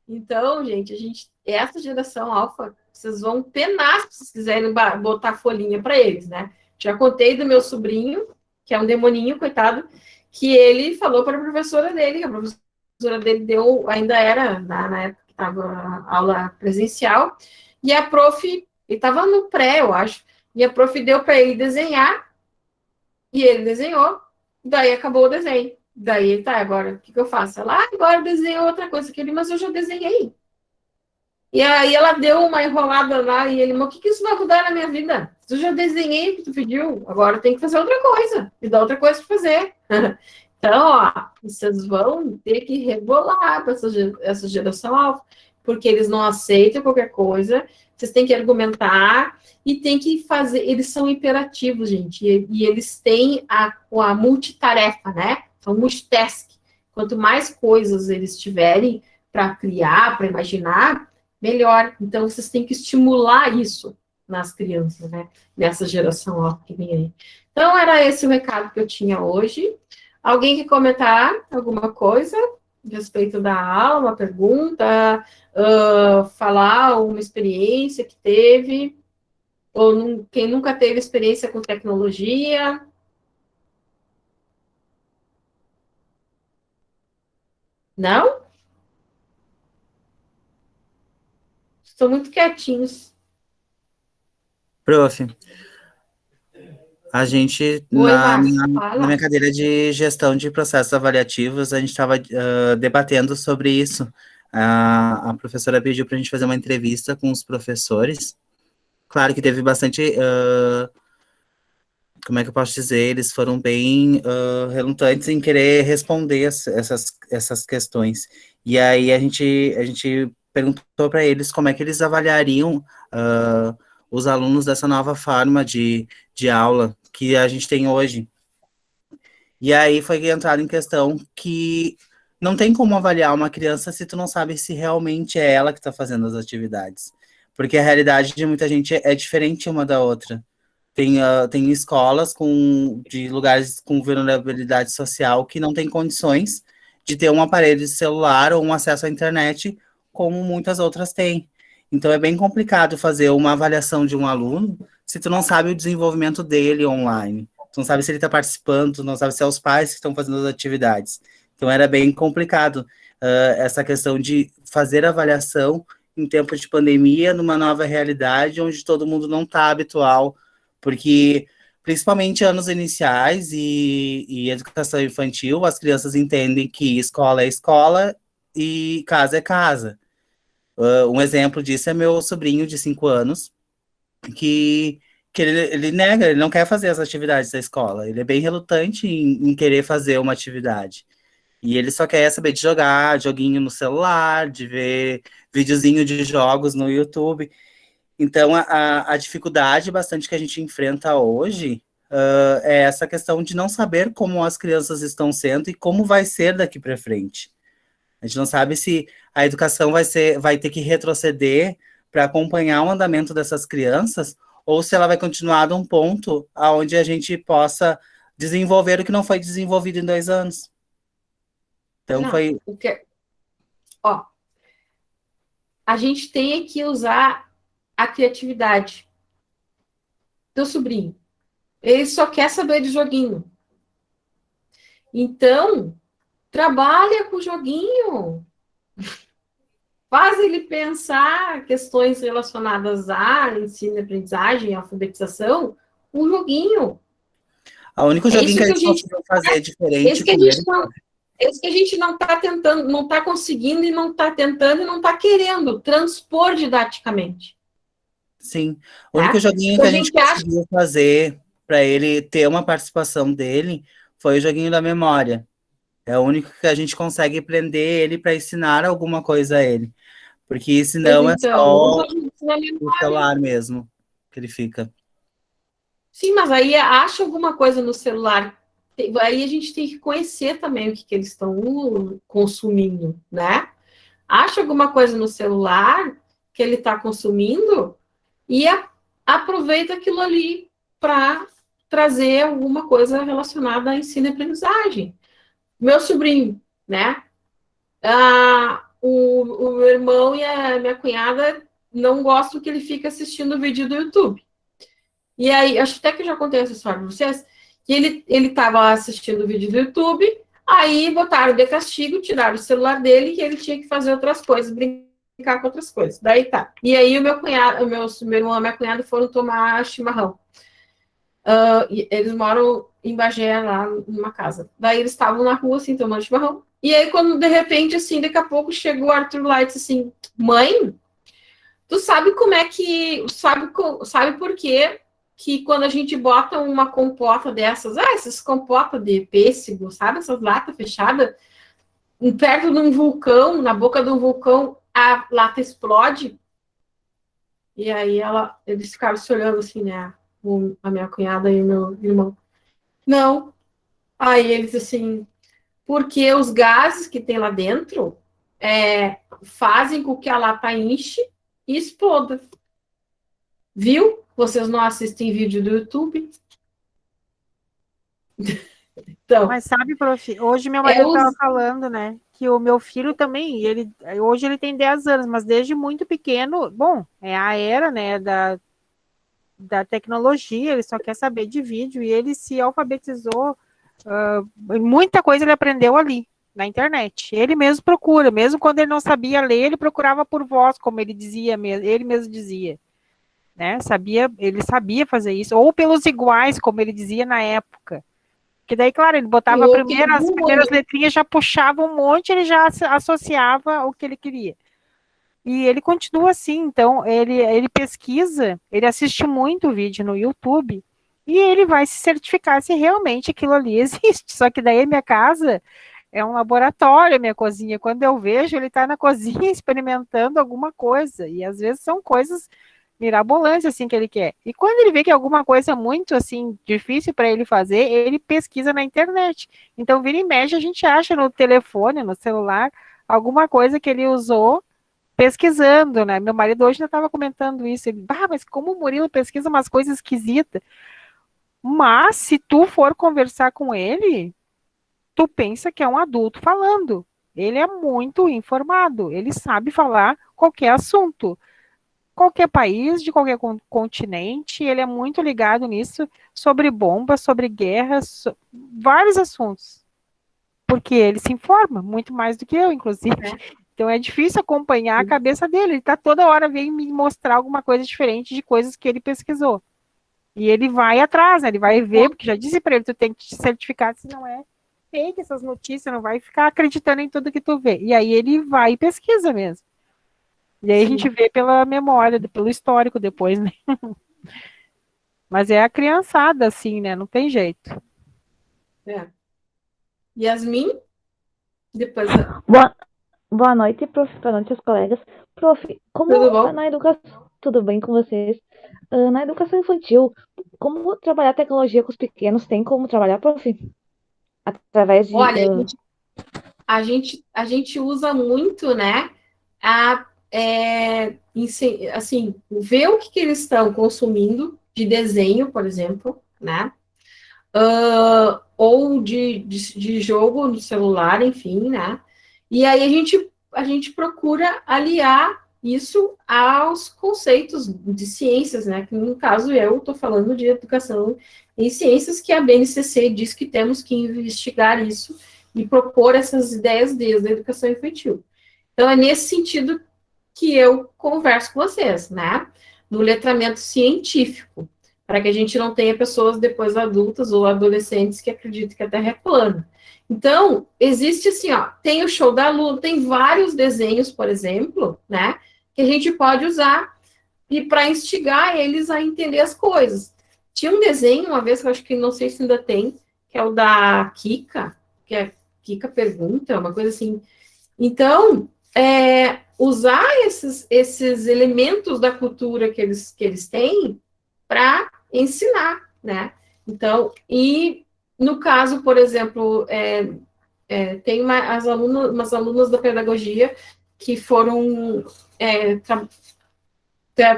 Então, gente, essa geração alfa, vocês vão penar se vocês quiserem botar folhinha para eles, né? Já contei do meu sobrinho, que é um demoninho, coitado, que ele falou para a professora dele, a professora dele ainda era, na época que estava a aula presencial, e a prof, ele estava no pré, eu acho, e a prof deu para ele desenhar, e ele desenhou, daí acabou o desenho. Daí, tá, agora, o que eu faço? Agora eu desenho outra coisa que ele, mas eu já desenhei. E aí ela deu uma enrolada lá, e ele, mas o que isso vai mudar na minha vida? Eu já desenhei o que tu pediu, agora tem que fazer outra coisa, me dá outra coisa para fazer. Então, vocês vão ter que rebolar para essa geração alfa, porque eles não aceitam qualquer coisa, vocês têm que argumentar e tem que fazer, eles são imperativos, gente, e eles têm a multitarefa, né? São multitask. Quanto mais coisas eles tiverem para criar, para imaginar, melhor. Então, vocês têm que estimular isso nas crianças, né? Nessa geração alfa que vem aí. Então, era esse o recado que eu tinha hoje. Alguém quer comentar alguma coisa a respeito da aula, uma pergunta, falar uma experiência que teve, ou quem nunca teve experiência com tecnologia? Não? Estão muito quietinhos. Prof, a gente, na minha cadeira de gestão de processos avaliativos, a gente estava debatendo sobre isso. A professora pediu para a gente fazer uma entrevista com os professores. Claro que teve bastante, como é que eu posso dizer, eles foram bem relutantes em querer responder essas questões. E aí a gente perguntou para eles como é que eles avaliariam os alunos dessa nova forma de aula que a gente tem hoje. E aí foi entrado em questão que não tem como avaliar uma criança se tu não sabe se realmente é ela que está fazendo as atividades. Porque a realidade de muita gente é diferente uma da outra. Tem escolas de lugares com vulnerabilidade social que não tem condições de ter um aparelho de celular ou um acesso à internet, como muitas outras têm. Então é bem complicado fazer uma avaliação de um aluno se tu não sabe o desenvolvimento dele online. Tu não sabe se ele está participando, tu não sabe se é os pais que estão fazendo as atividades. Então era bem complicado essa questão de fazer avaliação em tempos de pandemia, numa nova realidade, onde todo mundo não está habitual, porque, principalmente anos iniciais e educação infantil, as crianças entendem que escola é escola e casa é casa. Um exemplo disso é meu sobrinho de 5 anos, que ele nega, ele não quer fazer as atividades da escola, ele é bem relutante em querer fazer uma atividade. E ele só quer saber de jogar joguinho no celular, de ver videozinho de jogos no YouTube. Então, a dificuldade bastante que a gente enfrenta hoje é essa questão de não saber como as crianças estão sendo e como vai ser daqui para frente. A gente não sabe se a educação vai ter que retroceder para acompanhar o andamento dessas crianças ou se ela vai continuar num ponto onde a gente possa desenvolver o que não foi desenvolvido em 2 anos. Então, não, ó, a gente tem que usar a criatividade. Teu sobrinho, ele só quer saber de joguinho. Então, trabalha com o joguinho. Faz ele pensar questões relacionadas a ensino, aprendizagem, alfabetização, um joguinho. O único joguinho que a gente conseguiu fazer diferente. Esse que a gente não está tentando, não está conseguindo e não está tentando e não está querendo transpor didaticamente. Sim. O único joguinho que a gente conseguiu fazer para ele ter uma participação dele foi o joguinho da memória. É o único que a gente consegue prender ele para ensinar alguma coisa a ele. Porque senão então, é só o celular mesmo que ele fica. Sim, mas aí acha alguma coisa no celular. Aí a gente tem que conhecer também o que eles estão consumindo, né? Acha alguma coisa no celular que ele está consumindo e aproveita aquilo ali para trazer alguma coisa relacionada a ensino e aprendizagem. Meu sobrinho, né? O meu irmão e a minha cunhada não gostam que ele fique assistindo vídeo do YouTube. E aí, acho até que eu já contei essa história para vocês, que ele estava assistindo o vídeo do YouTube, aí botaram de castigo, tiraram o celular dele e ele tinha que fazer outras coisas, brincar com outras coisas. Daí tá. E aí o meu cunhado, meu irmão e minha cunhada foram tomar chimarrão. Eles moram em Bagé, lá numa casa. Daí eles estavam na rua, assim, tomando chimarrão. E aí, quando, de repente, assim, daqui a pouco chegou o Arthur lá e disse assim, mãe, tu sabe como é que... Sabe por quê que quando a gente bota uma compota dessas, essas compotas de pêssego, sabe? Essas latas fechadas, perto de um vulcão, na boca de um vulcão, a lata explode. E aí eles ficaram se olhando assim, né? A minha cunhada e o meu irmão. Não. Aí eles assim, porque os gases que tem lá dentro fazem com que a lata enche e exploda. Viu? Vocês não assistem vídeo do YouTube? Então, mas sabe, prof, hoje meu marido estava falando, né, que o meu filho também, hoje ele tem 10 anos, mas desde muito pequeno, bom, é a era, né, da tecnologia, ele só quer saber de vídeo, e ele se alfabetizou, muita coisa ele aprendeu ali, na internet. Ele mesmo procura, mesmo quando ele não sabia ler, ele procurava por voz, como ele dizia, ele mesmo dizia. Né? Ele sabia fazer isso, ou pelos iguais, como ele dizia na época. Que daí, claro, ele botava as primeiras letrinhas, já puxava um monte, ele já associava o que ele queria. E ele continua assim, então, ele pesquisa, ele assiste muito vídeo no YouTube, e ele vai se certificar se realmente aquilo ali existe. Só que daí, minha casa, é um laboratório a minha cozinha. Quando eu vejo, ele está na cozinha experimentando alguma coisa. E às vezes são coisas mirabolantes assim que ele quer. E quando ele vê que é alguma coisa muito assim difícil para ele fazer, ele pesquisa na internet. Então, vira e mexe, a gente acha no telefone, no celular, alguma coisa que ele usou pesquisando, né? Meu marido hoje já estava comentando isso. Ele, mas como o Murilo pesquisa umas coisas esquisitas. Mas, se tu for conversar com ele, tu pensa que é um adulto falando. Ele é muito informado, ele sabe falar qualquer assunto. Qualquer país, de qualquer continente, ele é muito ligado nisso, sobre bombas, sobre guerras, vários assuntos. Porque ele se informa, muito mais do que eu, inclusive. Então é difícil acompanhar a cabeça dele. Ele está toda hora vem me mostrar alguma coisa diferente de coisas que ele pesquisou. E ele vai atrás, né? Ele vai ver, porque já disse para ele, tu tem que te certificar se não é fake essas notícias, não vai ficar acreditando em tudo que tu vê. E aí ele vai e pesquisa mesmo. E aí a gente vê pela memória, pelo histórico depois, né? Mas é a criançada, assim, né? Não tem jeito. Yasmin? Depois. Boa noite, prof. Boa noite aos colegas. Prof, como Tudo bom? na educação. Tudo bem com vocês? Na educação infantil, como trabalhar tecnologia com os pequenos? Tem como trabalhar, prof? Através de. Olha, a gente usa muito, né? Assim, ver o que eles estão consumindo de desenho, por exemplo, né? Ou de jogo no celular, enfim, né? E aí a gente procura aliar isso aos conceitos de ciências, né? Que no caso eu estou falando de educação em ciências, que a BNCC diz que temos que investigar isso e propor essas ideias desde a educação infantil. Então é nesse sentido que eu converso com vocês, né? No letramento científico, para que a gente não tenha pessoas depois adultas ou adolescentes que acreditem que a Terra é plana. Então, existe assim, ó, tem o show da Lua, tem vários desenhos, por exemplo, né, que a gente pode usar e para instigar eles a entender as coisas. Tinha um desenho, uma vez, que eu acho que não sei se ainda tem, que é o da Kika, que é Kika Pergunta, uma coisa assim. Então, usar esses elementos da cultura que eles têm para ensinar, né? Então, e no caso, por exemplo, tem umas alunas da pedagogia que foram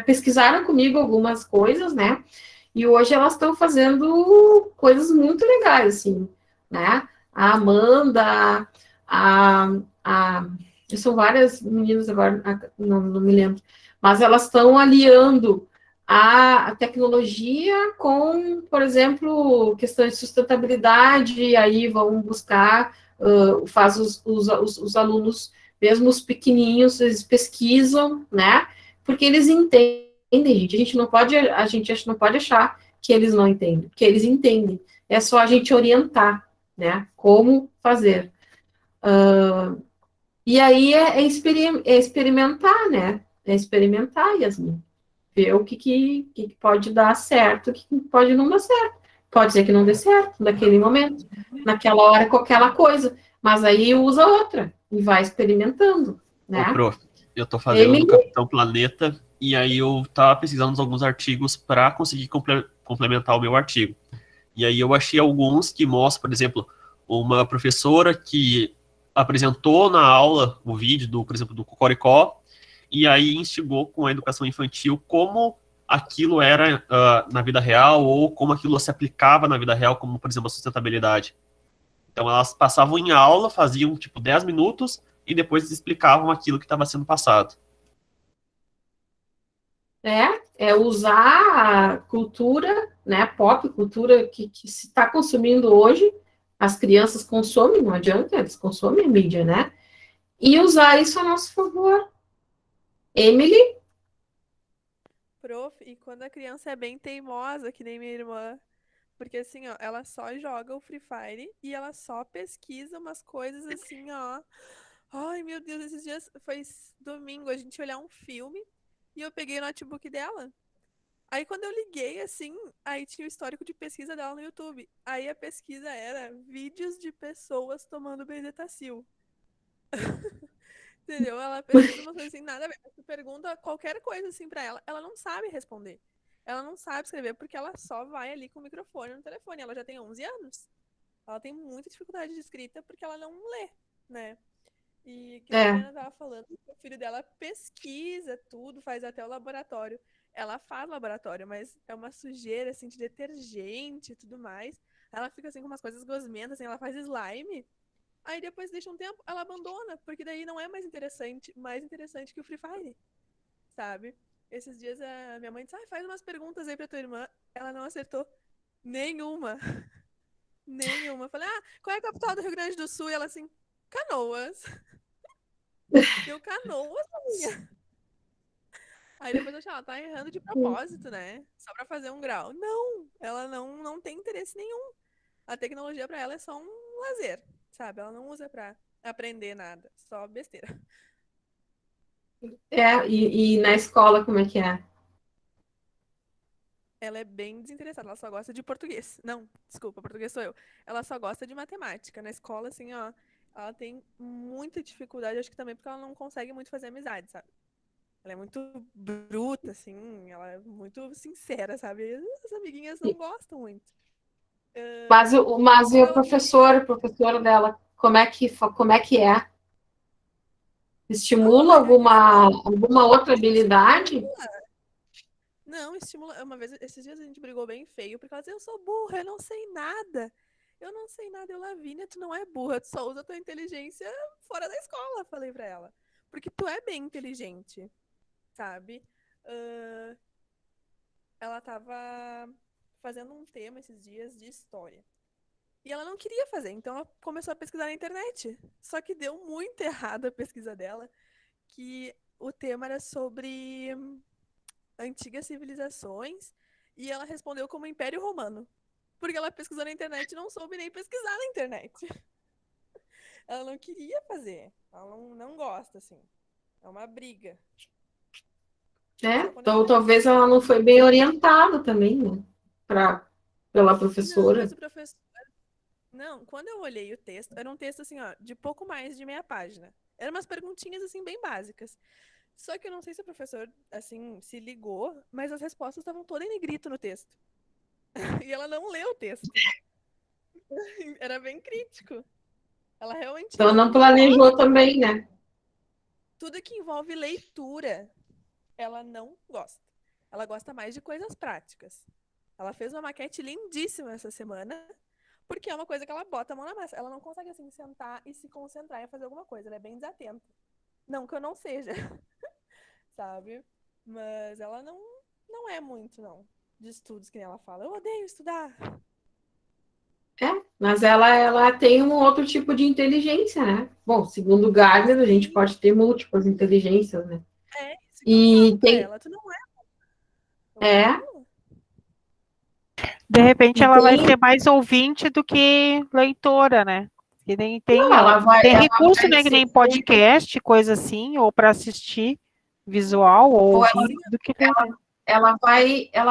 pesquisaram comigo algumas coisas, né? E hoje elas estão fazendo coisas muito legais, assim, né? A Amanda, são várias meninas agora, não me lembro, mas elas estão aliando a tecnologia com, por exemplo, questões de sustentabilidade, e aí vão buscar, faz os alunos, mesmo os pequenininhos, eles pesquisam, né? Porque eles entendem, gente. A gente não pode achar que eles não entendem, porque eles entendem. É só a gente orientar, né? Como fazer. E aí é experimentar, né? É experimentar, Yasmin. Ver o que pode dar certo, o que pode não dar certo. Pode ser que não dê certo naquele momento, naquela hora, com aquela coisa. Mas aí usa outra e vai experimentando, né? Ô, prof, eu tô fazendo do Capitão Planeta e aí eu tava pesquisando alguns artigos para conseguir complementar o meu artigo. E aí eu achei alguns que mostram, por exemplo, uma professora que apresentou na aula o vídeo, por exemplo, do Cocoricó, e aí instigou com a educação infantil como aquilo era na vida real, ou como aquilo se aplicava na vida real, como, por exemplo, a sustentabilidade. Então, elas passavam em aula, faziam, 10 minutos, e depois explicavam aquilo que estava sendo passado. É usar a cultura, né, pop, cultura que se está consumindo hoje, as crianças consomem, não adianta, eles consomem a mídia, né? E usar isso a nosso favor. Emily? Prof, e quando a criança é bem teimosa, que nem minha irmã, porque assim, ó, ela só joga o Free Fire e ela só pesquisa umas coisas assim, ó. Ai, meu Deus, esses dias foi domingo, a gente olhar um filme e eu peguei o notebook dela. Aí quando eu liguei, assim, aí tinha o histórico de pesquisa dela no YouTube. Aí a pesquisa era vídeos de pessoas tomando Bezetacil. Entendeu? Ela pesquisa umas coisas assim, nada a ver. Tu pergunta qualquer coisa assim pra ela, ela não sabe responder. Ela não sabe escrever porque ela só vai ali com o microfone no telefone. Ela já tem 11 anos. Ela tem muita dificuldade de escrita porque ela não lê, né? E que a Mariana tava falando, o filho dela pesquisa tudo, faz até o laboratório. Ela faz laboratório, mas é uma sujeira, assim, de detergente e tudo mais. Ela fica, assim, com umas coisas gosmentas, assim, ela faz slime. Aí depois deixa um tempo, ela abandona, porque daí não é mais interessante que o Free Fire, sabe? Esses dias a minha mãe disse, faz umas perguntas aí pra tua irmã. Ela não acertou nenhuma. Nenhuma. Eu falei, qual é a capital do Rio Grande do Sul? E ela assim, Canoas. Deu Canoas, minha. Aí depois eu achei, ela tá errando de propósito, né? Só pra fazer um grau. Não, ela não tem interesse nenhum. A tecnologia pra ela é só um lazer, sabe? Ela não usa pra aprender nada, só besteira. E na escola, como é que é? Ela é bem desinteressada, ela só gosta de português. Não, desculpa, português sou eu. Ela só gosta de matemática. Na escola, assim, ó, ela tem muita dificuldade, acho que também porque ela não consegue muito fazer amizade, sabe? Ela é muito bruta, assim, ela é muito sincera, sabe? As amiguinhas não gostam muito. Mas e o professor dela, como é que é? Estimula alguma outra habilidade? Não, estimula. Uma vez, esses dias a gente brigou bem feio, porque ela disse, eu sou burra, eu não sei nada. Eu não sei nada. Eu, Lavínia, tu não é burra, tu só usa tua inteligência fora da escola, falei pra ela. Porque tu é bem inteligente, sabe? Ela tava fazendo um tema esses dias de história. E ela não queria fazer, então ela começou a pesquisar na internet. Só que deu muito errado a pesquisa dela, que o tema era sobre antigas civilizações e ela respondeu como Império Romano. Porque ela pesquisou na internet e não soube nem pesquisar na internet. Ela não queria fazer. Ela não gosta, assim. É uma briga. Então talvez ela não foi bem orientada também, né? Pela professora. Não, mas o professor... Não, quando eu olhei o texto, era um texto assim, ó, de pouco mais de meia página. Eram umas perguntinhas, assim, bem básicas. Só que eu não sei se o professor, assim, se ligou, mas as respostas estavam todas em negrito no texto. E ela não leu o texto. Era bem crítico. Ela realmente Então não planejou também, né? Tudo que envolve leitura, ela não gosta. Ela gosta mais de coisas práticas. Ela fez uma maquete lindíssima essa semana, porque é uma coisa que ela bota a mão na massa. Ela não consegue, assim, sentar e se concentrar em fazer alguma coisa. Ela é bem desatenta. Não que eu não seja, sabe? Mas ela não é muito, não, de estudos, que nem ela fala. Eu odeio estudar. Mas ela tem um outro tipo de inteligência, né? Bom, segundo Gardner, a gente pode ter múltiplas inteligências, né? Isso que eu falo pra ela, tu não é. De repente ela vai ser mais ouvinte do que leitora, né? Que nem tem recurso, né? Que nem podcast, coisa assim, ou para assistir visual ou ouvir do que ela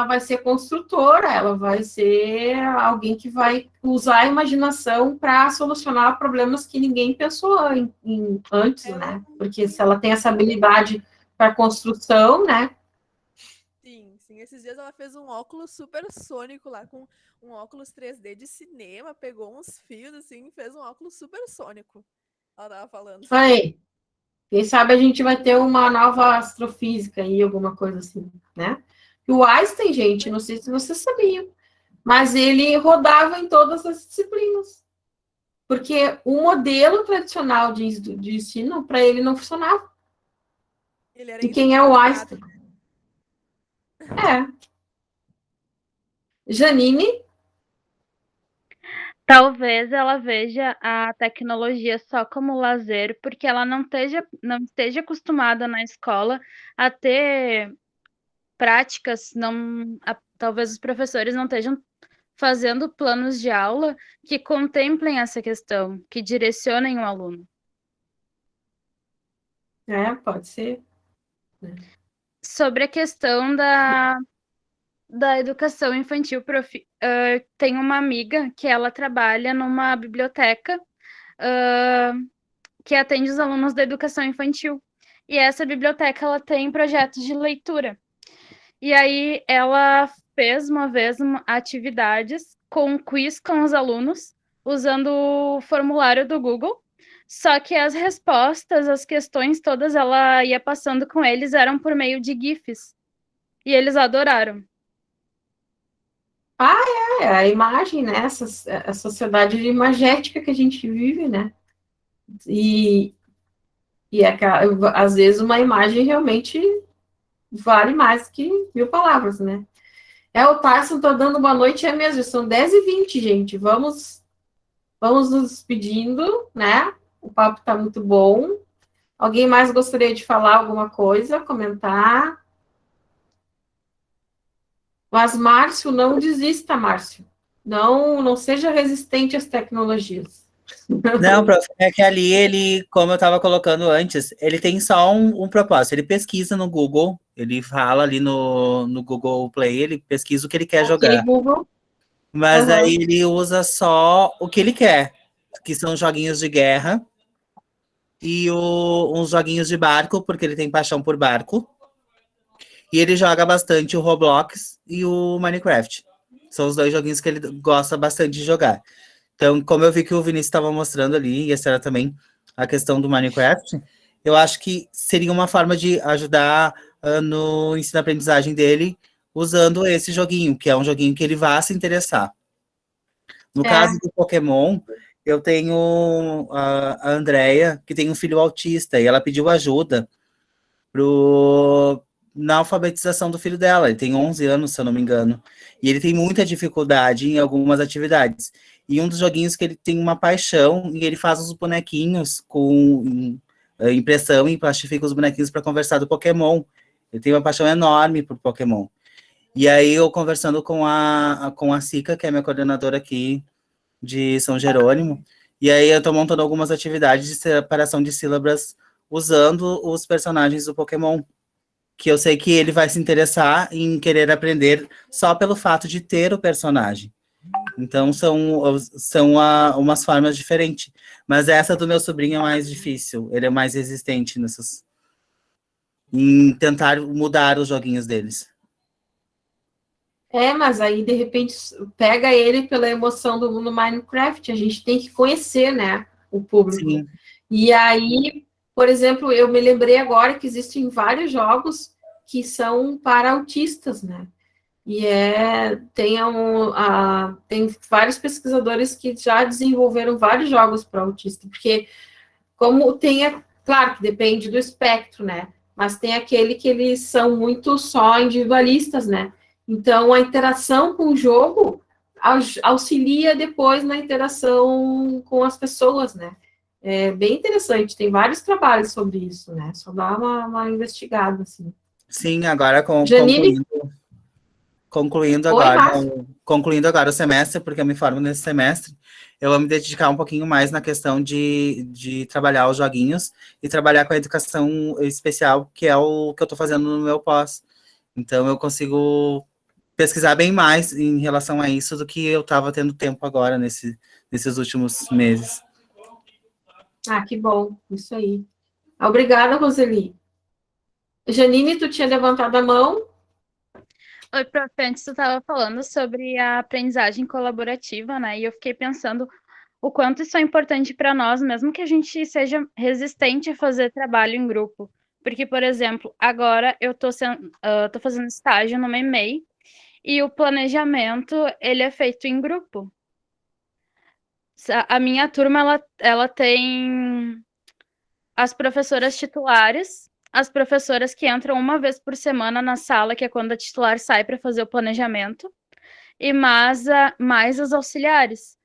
vai ser construtora, ela vai ser alguém que vai usar a imaginação para solucionar problemas que ninguém pensou antes, né? Porque se ela tem essa habilidade para construção, né? Sim. Esses dias ela fez um óculos supersônico lá, com um óculos 3D de cinema, pegou uns fios, assim, fez um óculos supersônico. Ela tava falando. Aí, quem sabe a gente vai ter uma nova astrofísica aí, alguma coisa assim, né? E o Einstein, gente, não sei se vocês sabiam, mas ele rodava em todas as disciplinas. Porque o modelo tradicional de ensino, para ele, não funcionava. E quem é o Einstein? Janine? Talvez ela veja a tecnologia só como lazer, porque ela não esteja acostumada na escola a ter práticas, talvez os professores não estejam fazendo planos de aula que contemplem essa questão, que direcionem o aluno. Pode ser. Sobre a questão da da educação infantil, prof, tem uma amiga que ela trabalha numa biblioteca que atende os alunos da educação infantil. E essa biblioteca, ela tem projetos de leitura. E aí ela fez uma vez atividades com quiz com os alunos, usando o formulário do Google. Só que as respostas, as questões todas, ela ia passando com eles, eram por meio de GIFs. E eles adoraram. A imagem, né? A sociedade imagética que a gente vive, né? E às vezes uma imagem realmente vale mais que 1000 palavras, né? O Tyson tá dando boa noite, é mesmo, são 10h20, gente. Vamos nos despedindo, né? O papo tá muito bom. Alguém mais gostaria de falar alguma coisa, comentar? Mas, Márcio, não desista, Márcio. Não seja resistente às tecnologias. Não, prof, é que ali ele, como eu estava colocando antes, ele tem só um propósito. Ele pesquisa no Google, ele fala ali no Google Play, ele pesquisa o que ele quer jogar. Google. Mas aí ele usa só o que ele quer, que são joguinhos de guerra e uns joguinhos de barco, porque ele tem paixão por barco. E ele joga bastante o Roblox e o Minecraft. São os 2 joguinhos que ele gosta bastante de jogar. Então, como eu vi que o Vinícius estava mostrando ali, e a Sarah também, a questão do Minecraft, eu acho que seria uma forma de ajudar no ensino-aprendizagem dele, usando esse joguinho, que é um joguinho que ele vai se interessar. No caso do Pokémon, eu tenho a Andrea, que tem um filho autista, e ela pediu ajuda na alfabetização do filho dela. Ele tem 11 anos, se eu não me engano. E ele tem muita dificuldade em algumas atividades. E um dos joguinhos que ele tem uma paixão, e ele faz os bonequinhos com impressão e plastifica os bonequinhos para conversar do Pokémon. Ele tem uma paixão enorme por Pokémon. E aí eu conversando com a Sica, que é minha coordenadora aqui de São Jerônimo, e aí eu estou montando algumas atividades de separação de sílabas usando os personagens do Pokémon, que eu sei que ele vai se interessar em querer aprender só pelo fato de ter o personagem. Então, são umas formas diferentes. Mas essa do meu sobrinho é mais difícil. Ele é mais resistente em tentar mudar os joguinhos deles. Mas aí, de repente, pega ele pela emoção do mundo Minecraft. A gente tem que conhecer, né, o público. Sim. E aí, por exemplo, eu me lembrei agora que existem vários jogos que são para autistas, né? E tem vários pesquisadores que já desenvolveram vários jogos para autista, porque claro que depende do espectro, né? Mas tem aquele que eles são muito só individualistas, né? Então, a interação com o jogo auxilia depois na interação com as pessoas, né? É bem interessante, tem vários trabalhos sobre isso, né? Só dá uma investigada, assim. Sim, agora concluindo agora o semestre, porque eu me formo nesse semestre, eu vou me dedicar um pouquinho mais na questão de trabalhar os joguinhos e trabalhar com a educação especial, que é o que eu estou fazendo no meu pós. Então, eu consigo pesquisar bem mais em relação a isso do que eu estava tendo tempo agora, nesses últimos meses. Que bom, isso aí. Obrigada, Roseli. Janine, tu tinha levantado a mão. Oi, prof, antes tu estava falando sobre a aprendizagem colaborativa, né? E eu fiquei pensando o quanto isso é importante para nós, mesmo que a gente seja resistente a fazer trabalho em grupo. Porque, por exemplo, agora eu tô fazendo estágio no MEI e o planejamento, ele é feito em grupo. A minha turma, ela tem as professoras titulares, as professoras que entram uma vez por semana na sala, que é quando a titular sai para fazer o planejamento, e mais as auxiliares.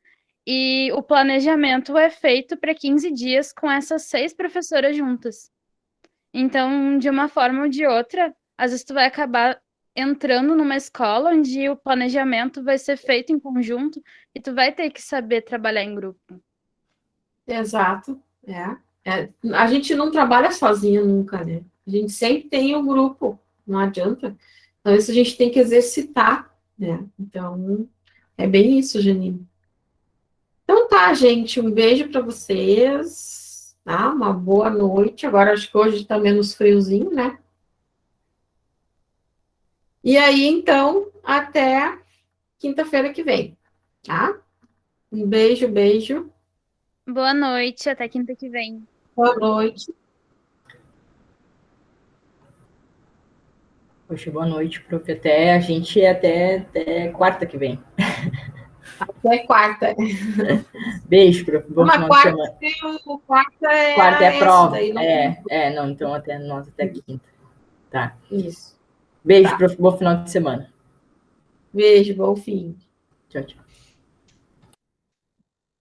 E o planejamento é feito para 15 dias com essas 6 professoras juntas. Então, de uma forma ou de outra, às vezes tu vai acabar entrando numa escola onde o planejamento vai ser feito em conjunto e tu vai ter que saber trabalhar em grupo. Exato, a gente não trabalha sozinho nunca, né? A gente sempre tem um grupo, não adianta. Então, isso a gente tem que exercitar, né? Então, é bem isso, Janine. Então tá, gente, um beijo para vocês, tá? Uma boa noite. Agora acho que hoje tá menos friozinho, né? E aí, então, até quinta-feira que vem, tá? Um beijo, beijo. Boa noite, até quinta que vem. Boa noite. Poxa, boa noite, prof. Até quarta que vem. Até quarta. Beijo, prof. Bom final de semana. Quarta é prova. Daí não... Não, então até quinta. Tá. Isso. Beijo, tá. prof. Bom final de semana. Beijo, bom fim. Tchau, tchau.